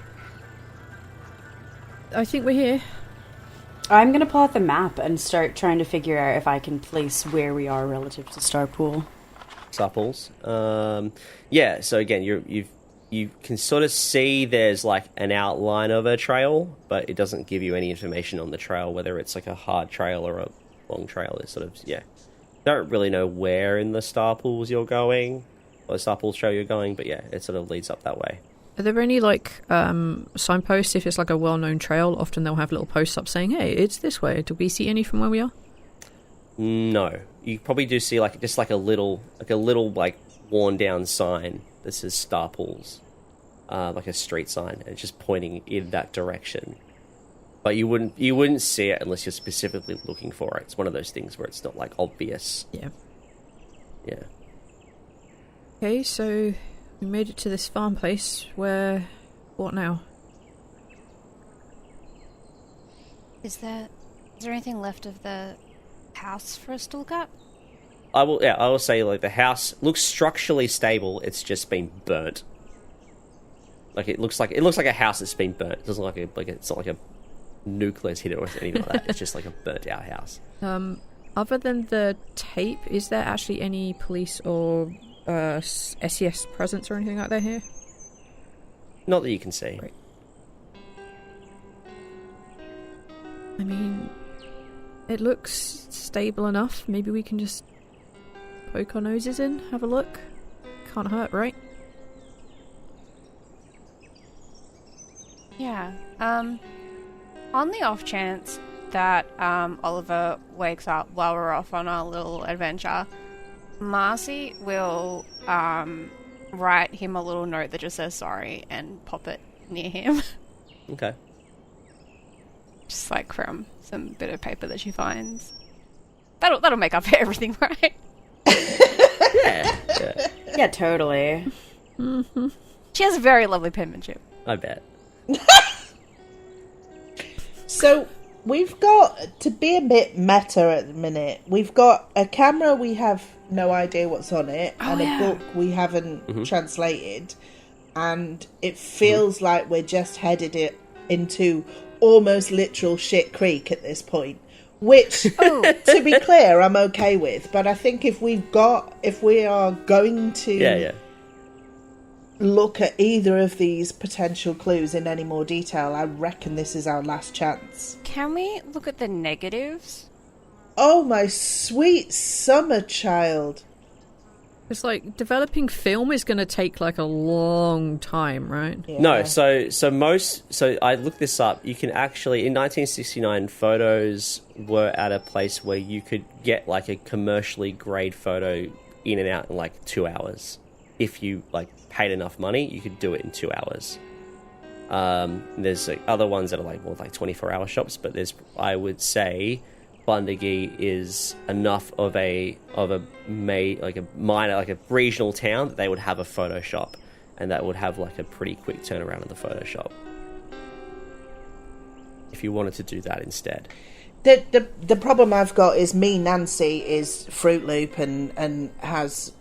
I think we're here. I'm going to pull out the map and start trying to figure out if I can place where we are relative to Starpool. Starpools. Yeah, so again, you can sort of see there's like an outline of a trail, but it doesn't give you any information on the trail, whether it's like a hard trail or a long trail. It's sort of, don't really know where in the Starpools you're going, or the Starpools trail you're going, but yeah, it sort of leads up that way. Are there any like signposts? If it's like a well-known trail, often they'll have little posts up saying, "Hey, it's this way." Do we see any from where we are? No, you probably do see like just like a little like worn down sign that says Starpools, like a street sign, and it's just pointing in that direction. But you wouldn't see it unless you're specifically looking for it. It's one of those things where it's not like obvious. Yeah. Yeah. Okay, so we made it to this farm place. What now? Is there anything left of the house for us to look at? I will say, like, the house looks structurally stable. It's just been burnt. Like, it looks like a house that's been burnt. It doesn't it's not like a nuclear's hit it or anything like that. It's just like a burnt out house. Other than the tape, is there actually any police or SES presence or anything like that here? Not that you can see. Right. I mean, it looks stable enough. Maybe we can just poke our noses in, have a look. Can't hurt, right? Yeah. On the off chance that Oliver wakes up while we're off on our little adventure, Marcey will write him a little note that just says sorry and pop it near him. Okay. Just like from some bit of paper that she finds. That'll make up for everything, right? Yeah, totally. Mm-hmm. She has a very lovely penmanship. I bet. So we've got, to be a bit meta at the minute, we've got a camera we have no idea what's on it, and a book we haven't translated, and it feels like we're just headed it into almost literal shit creek at this point, which to be clear I'm okay with, but I think if we are going to look at either of these potential clues in any more detail, I reckon this is our last chance. Can we look at the negatives? Oh, my sweet summer child. It's like developing film is going to take like a long time, right? Yeah. No, so I looked this up. You can actually, in 1969, photos were at a place where you could get like a commercially grade photo in and out in like 2 hours. If you like paid enough money, you could do it in 2 hours. There's like, other ones that are like more like 24-hour shops, but I would say Bundagee is enough of a minor, like a regional town that they would have a photo shop, and that would have like a pretty quick turnaround of the Photoshop if you wanted to do that instead. The problem I've got is me, Nancy, is Fruit Loop and has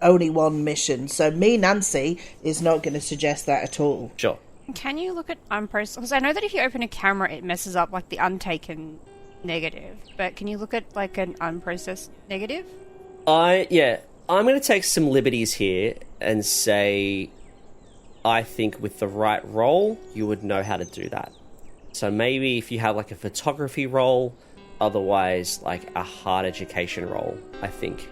only one mission, so me, Nancy, is not going to suggest that at all. Sure. Can you look at unprocessed? Because I know that if you open a camera, it messes up like the untaken negative. But can you look at like an unprocessed negative? I'm going to take some liberties here and say I think with the right role, you would know how to do that. So maybe if you have like a photography role, otherwise like a hard education role, I think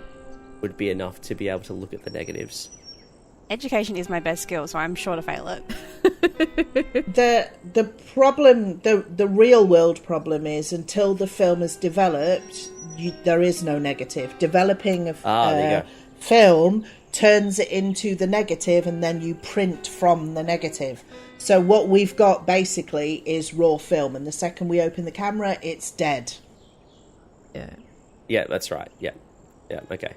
would be enough to be able to look at the negatives. Education is my best skill, so I'm sure to fail it. The problem, the real world problem is until the film is developed, there is no negative. Developing a film turns it into the negative, and then you print from the negative. So what we've got basically is raw film, and the second we open the camera, it's dead. Yeah, that's right. Yeah, okay.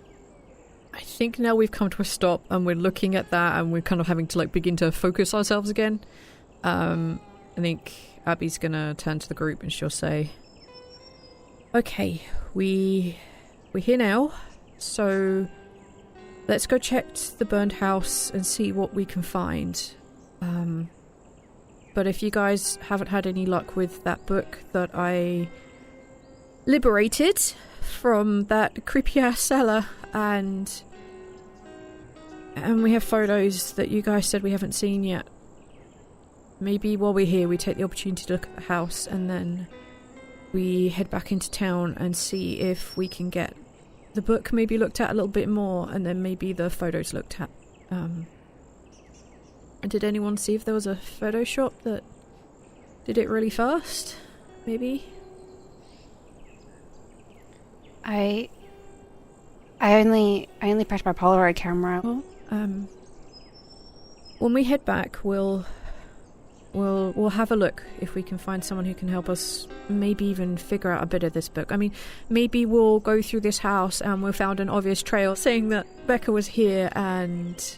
I think now we've come to a stop and we're looking at that and we're kind of having to like begin to focus ourselves again. I think Abby's gonna turn to the group and she'll say, okay, we're here now, so let's go check the burned house and see what we can find. But if you guys haven't had any luck with that book that I liberated from that creepy ass cellar, and we have photos that you guys said we haven't seen yet, maybe while we're here we take the opportunity to look at the house and then we head back into town and see if we can get the book maybe looked at a little bit more, and then maybe the photos looked at. Did anyone see if there was a photo shop that did it really fast? Maybe? I only packed my Polaroid camera. Well, when we head back, we'll have a look if we can find someone who can help us. Maybe even figure out a bit of this book. I mean, maybe we'll go through this house and we'll found an obvious trail saying that Becca was here, and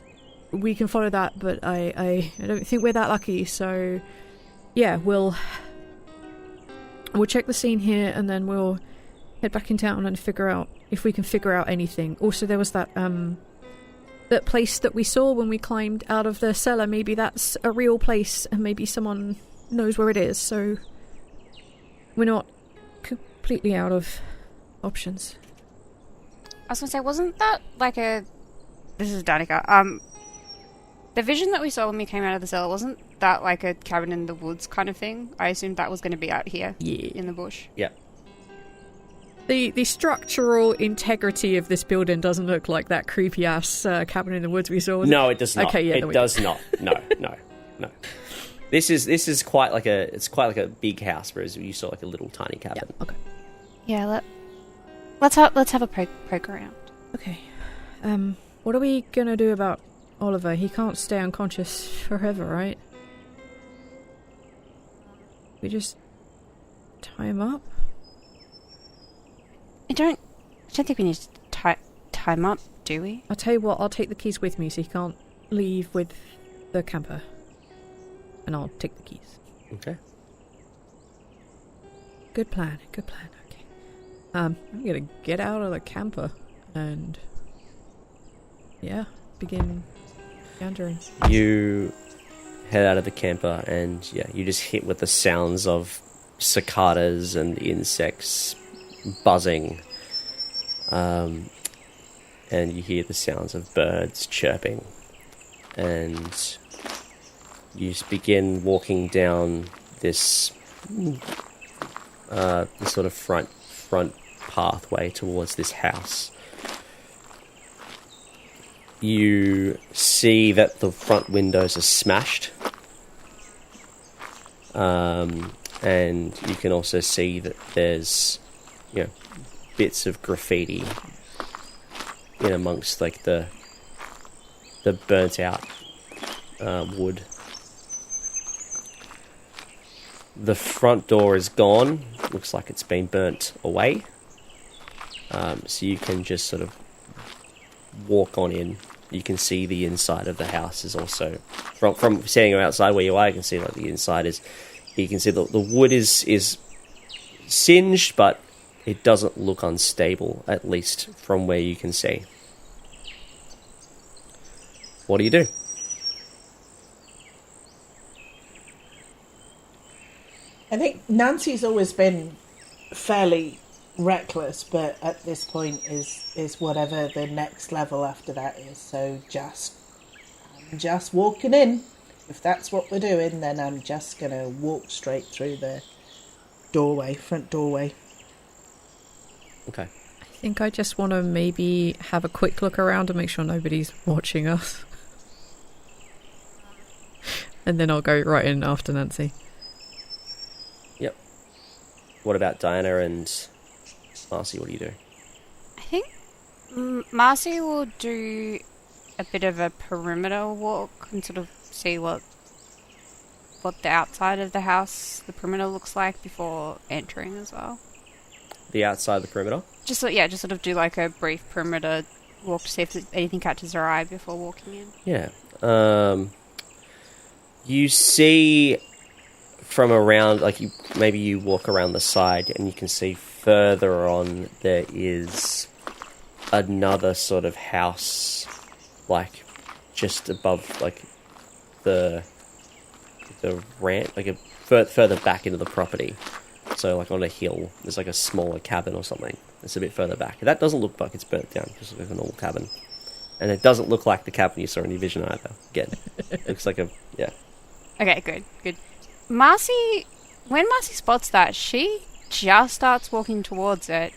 we can follow that. But I don't think we're that lucky. So, yeah, we'll We'll check the scene here, and then we'll head back in town and figure out if we can figure out anything. Also, there was that place that we saw when we climbed out of the cellar. Maybe that's a real place, and maybe someone knows where it is, so we're not completely out of options. I was going to say, wasn't that like a... This is Danica. The vision that we saw when we came out of the cellar, wasn't that like a cabin in the woods kind of thing? I assumed that was going to be out here in the bush. Yeah. The structural integrity of this building doesn't look like that creepy-ass cabin in the woods we saw. No, it does not. Okay, yeah, it does not. No. This is quite like a big house, whereas you saw like a little tiny cabin. Yeah, okay. Yeah, let's have a poke around. Okay. What are we gonna do about Oliver? He can't stay unconscious forever, right? We just tie him up? I don't think we need to tie him up, do we? I'll tell you what, I'll take the keys with me so he can't leave with the camper. And I'll take the keys. Okay. Good plan, okay. I'm gonna get out of the camper and... yeah, begin meandering. You head out of the camper and you just hit with the sounds of cicadas and insects buzzing, and you hear the sounds of birds chirping, and you just begin walking down this sort of front pathway towards this house. You see that the front windows are smashed, and you can also see that there's bits of graffiti in amongst like the burnt out wood. The front door is gone. Looks like it's been burnt away. So you can just sort of walk on in. You can see the inside of the house is also from standing outside where you are. You can see like the inside is. You can see the wood is singed, but it doesn't look unstable, at least from where you can see. What do you do? I think Nancy's always been fairly reckless, but at this point is whatever the next level after that is. So I'm just walking in. If that's what we're doing, then I'm just gonna walk straight through the front doorway. Okay. I think I just want to maybe have a quick look around and make sure nobody's watching us. And then I'll go right in after Nancy. Yep. What about Diana and Marcey? What do you do? I think Marcey will do a bit of a perimeter walk and sort of see what the outside of the house, the perimeter looks like before entering as well. The outside of the perimeter? Just sort of do like a brief perimeter walk to see if anything catches our eye before walking in. Yeah. You see from around, like maybe you walk around the side and you can see further on there is another sort of house, like just above like the ramp, like further back into the property. So like on a hill, there's like a smaller cabin or something. It's a bit further back. That doesn't look like it's burnt down. It just looks like a normal cabin. And it doesn't look like the cabin you saw in your vision either. Again, it looks like yeah. Okay, good. Marcey, when Marcey spots that, she just starts walking towards it.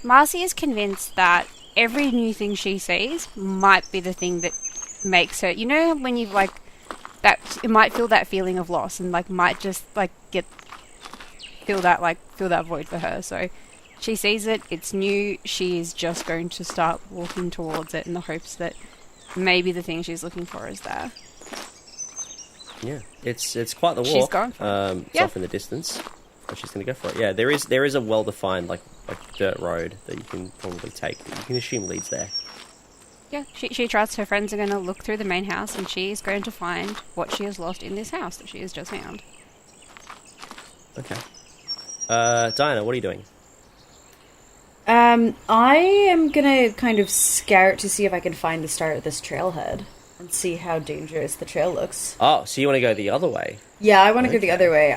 Marcey is convinced that every new thing she sees might be the thing that makes her, when you've like, that, it might feel that feeling of loss and like might just like feel that void for her. So she sees it, it's new, she is just going to start walking towards it in the hopes that maybe the thing she's looking for is there. Yeah, it's quite the walk. She's going for it. It's off in the distance, but she's going to go for it. Yeah, there is a well-defined like dirt road that you can probably take. That you can assume leads there. Yeah, she trusts her friends are going to look through the main house and she is going to find what she has lost in this house that she has just found. Okay. Diana, what are you doing? I am gonna kind of scout to see if I can find the start of this trailhead and see how dangerous the trail looks. Oh, so you want to go the other way? Yeah, I want to go the other way.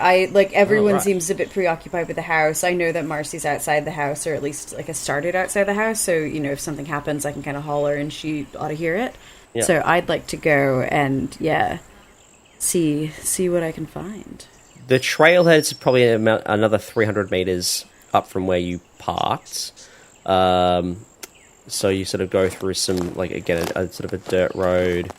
Everyone right. seems a bit preoccupied with the house. I know that Marcey's outside the house, or at least like has started outside the house. So if something happens, I can kind of holler, and she ought to hear it. Yeah. So I'd like to go and see what I can find. The trailhead's probably another 300 meters up from where you parked. So you sort of go through some, like, again, a sort of a dirt road,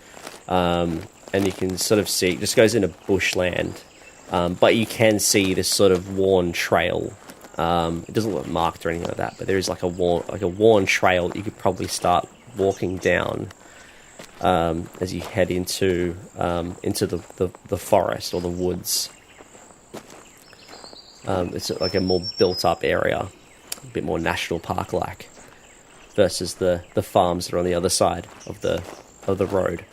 and you can sort of see, it just goes into bushland, but you can see this sort of worn trail. It doesn't look marked or anything like that, but there is like a worn trail that you could probably start walking down as you head into the forest or the woods. It's like a more built-up area, a bit more national park-like, versus the farms that are on the other side of the road.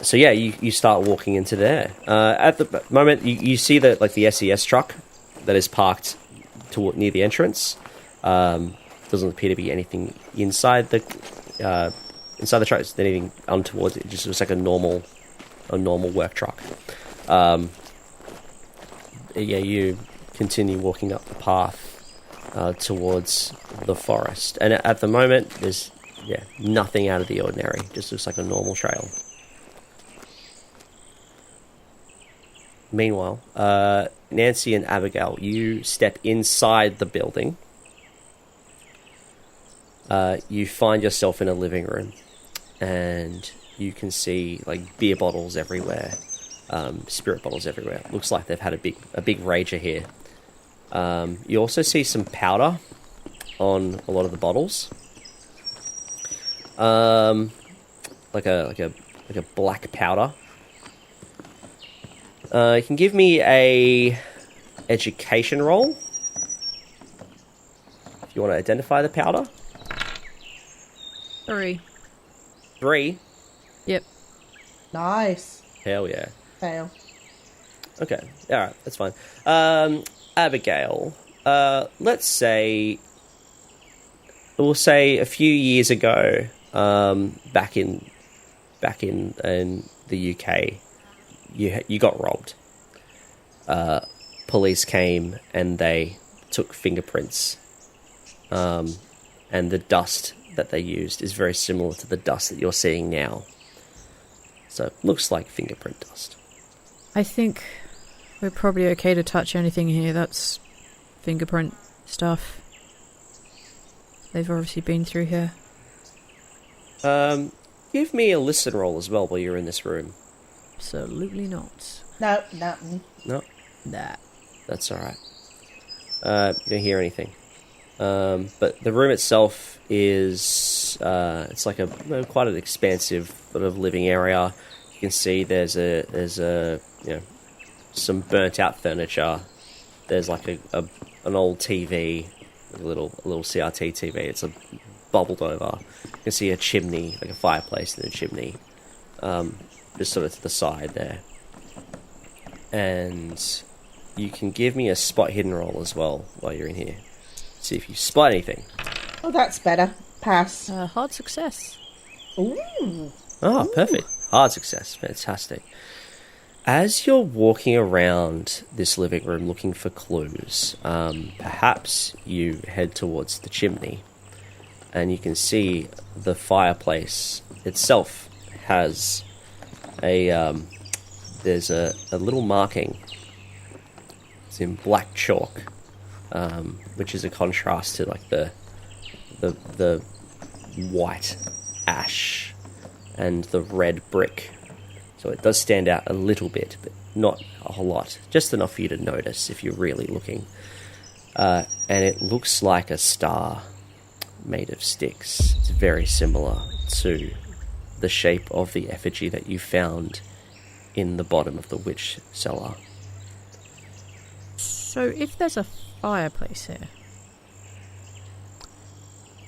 So yeah, you start walking into there. At the moment, you see the SES truck that is parked near the entrance. Doesn't appear to be anything inside the truck. It's anything untoward. It just looks like a normal work truck. You continue walking up the path towards the forest, and at the moment there's nothing out of the ordinary. Just looks like a normal trail. Meanwhile, Nancy and Abigail, you step inside the building. You find yourself in a living room, and you can see like beer bottles everywhere, spirit bottles everywhere. Looks like they've had a big rager here. You also see some powder on a lot of the bottles, like a black powder. You can give me a education roll if you want to identify the powder. 3. 3. Yep. Nice. Hell yeah. Fail. Okay. All right. That's fine. Abigail. We'll say a few years ago, back in the UK, you got robbed. Police came and they took fingerprints, and the dust that they used is very similar to the dust that you're seeing now. So it looks like fingerprint dust. I think we're probably okay to touch anything here that's fingerprint stuff. They've obviously been through here. Give me a listen roll as well while you're in this room. Absolutely not. No, nothing. No? Nah. That's alright. You don't hear anything. But the room itself is it's like quite an expansive sort of living area. You can see there's some burnt out furniture. There's like an old TV, a little CRT TV. It's bubbled over. You can see a chimney, like a fireplace in a chimney, just sort of to the side there. And you can give me a spot hidden roll as well while you're in here. See if you spot anything. Oh, that's better. Pass. Hard success. Ooh. Oh, perfect. Hard success. Fantastic. As you're walking around this living room looking for clues, perhaps you head towards the chimney, and you can see the fireplace itself has there's a little marking. It's in black chalk, which is a contrast to like the white ash and the red brick. So it does stand out a little bit, but not a whole lot. Just enough for you to notice if you're really looking. And it looks like a star made of sticks. It's very similar to the shape of the effigy that you found in the bottom of the witch cellar. So if there's a fireplace here,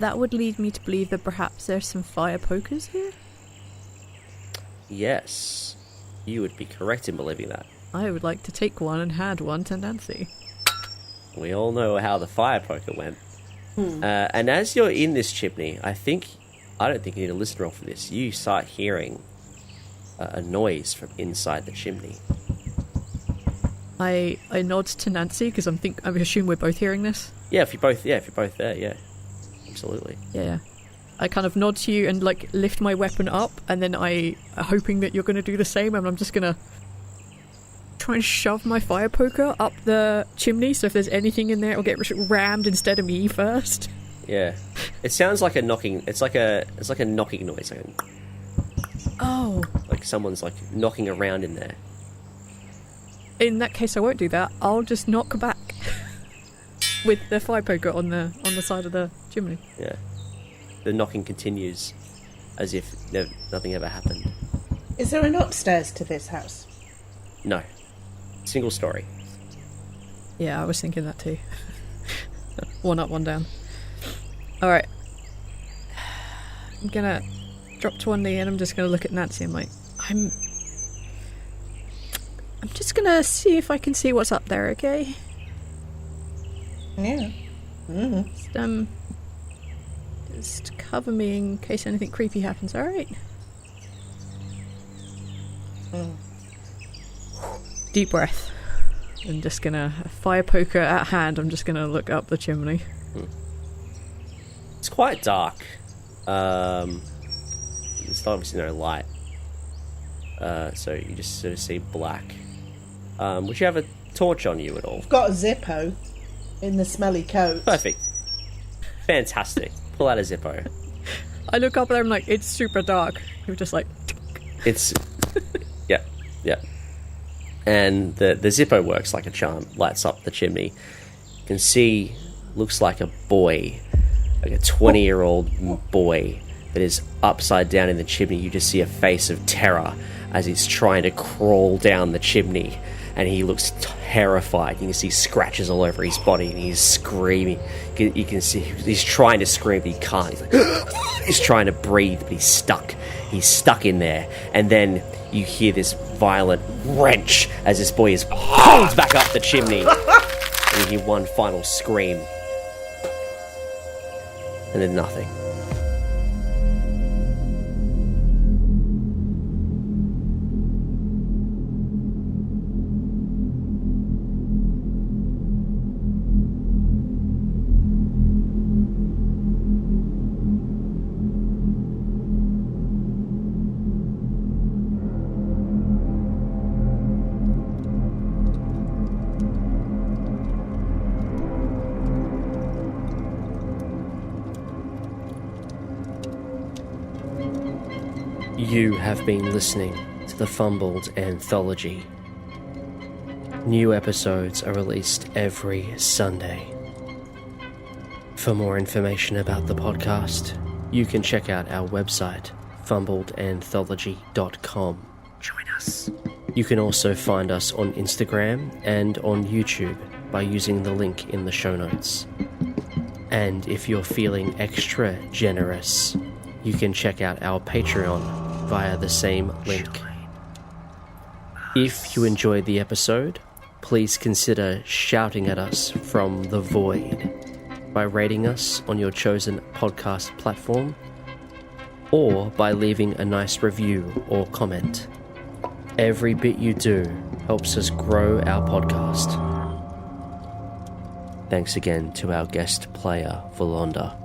that would lead me to believe that perhaps there's some fire pokers here? Yes, you would be correct in believing that. I would like to take one and hand one to Nancy. we all know how the fire poker went. And as you're in this chimney, I don't think you need a listener for this. You start hearing a noise from inside the chimney. I nod to Nancy because I assume we're both hearing this. Yeah, if you're both there, yeah, absolutely. Yeah. I kind of nod to you and like lift my weapon up, and then hoping that you're going to do the same, and I'm just going to try and shove my fire poker up the chimney. So if there's anything in there, it'll get rammed instead of me first. Yeah, it sounds like a knocking. It's like a knocking noise. Like someone's like knocking around in there. In that case, I won't do that. I'll just knock back with the fire poker on the side of the chimney. Yeah, the knocking continues as if nothing ever happened. Is there an upstairs to this house? No, single story. Yeah, I was thinking that too. One up, one down. All right, I'm gonna drop to one knee and I'm just gonna look at Nancy. I'm like, I'm just gonna see if I can see what's up there, okay? Yeah. Mm-hmm. Just cover me in case anything creepy happens, alright? Deep breath. I'm just gonna, fire poker at hand, I'm just gonna look up the chimney. It's quite dark. There's obviously no light. So you just sort of see black. Would you have a torch on you at all? I've got a Zippo in the smelly coat. Perfect. Fantastic. Pull out a Zippo. I look up there, I'm like, it's super dark. You're just like... It's... yeah. And the Zippo works like a charm. Lights up the chimney. You can see, looks like a boy. Like a 20-year-old boy that is upside down in the chimney. You just see a face of terror as he's trying to crawl down the chimney. And he looks terrified. You can see scratches all over his body, and he's screaming. You can see he's trying to scream, but he can't. He's like, he's trying to breathe, but he's stuck. He's stuck in there. And then you hear this violent wrench as this boy is pulled back up the chimney. And you hear one final scream. And then nothing. You have been listening to the Fumbled Anthology. New episodes are released every Sunday. For more information about the podcast, you can check out our website, fumbledanthology.com. Join us. You can also find us on Instagram and on YouTube by using the link in the show notes. And if you're feeling extra generous, you can check out our Patreon via the same link. If you enjoyed the episode, please consider shouting at us from the void by rating us on your chosen podcast platform or by leaving a nice review or comment. Every bit you do helps us grow our podcast. Thanks again to our guest player, Volonda.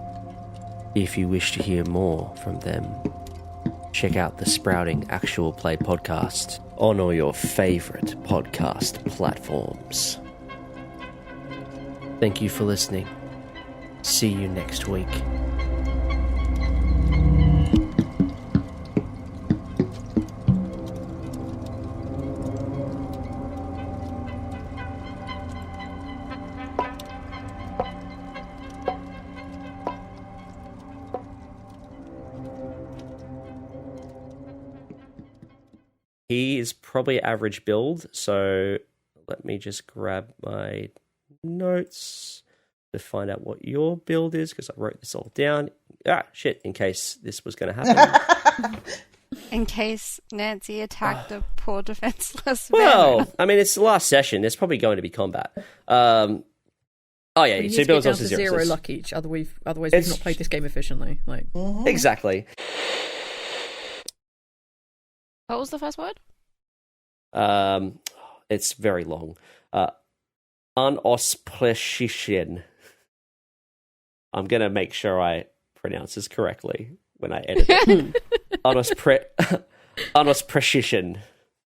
If you wish to hear more from them, check out the Sprouting Actual Play podcast on all your favourite podcast platforms. Thank you for listening. See you next week. He is probably average build, so let me just grab my notes to find out what your build is, because I wrote this all down. In case this was going to happen. In case Nancy attacked a poor defenseless Well, man. I mean, it's the last session. There's probably going to be combat. Oh yeah, We need so to builds get down also to zero. zero So luck each. Otherwise we've It's- not played this game efficiently. Like, exactly. What was the first word? It's very long. Unospleshishin. I'm gonna make sure I pronounce this correctly when I edit it. Unosprecision.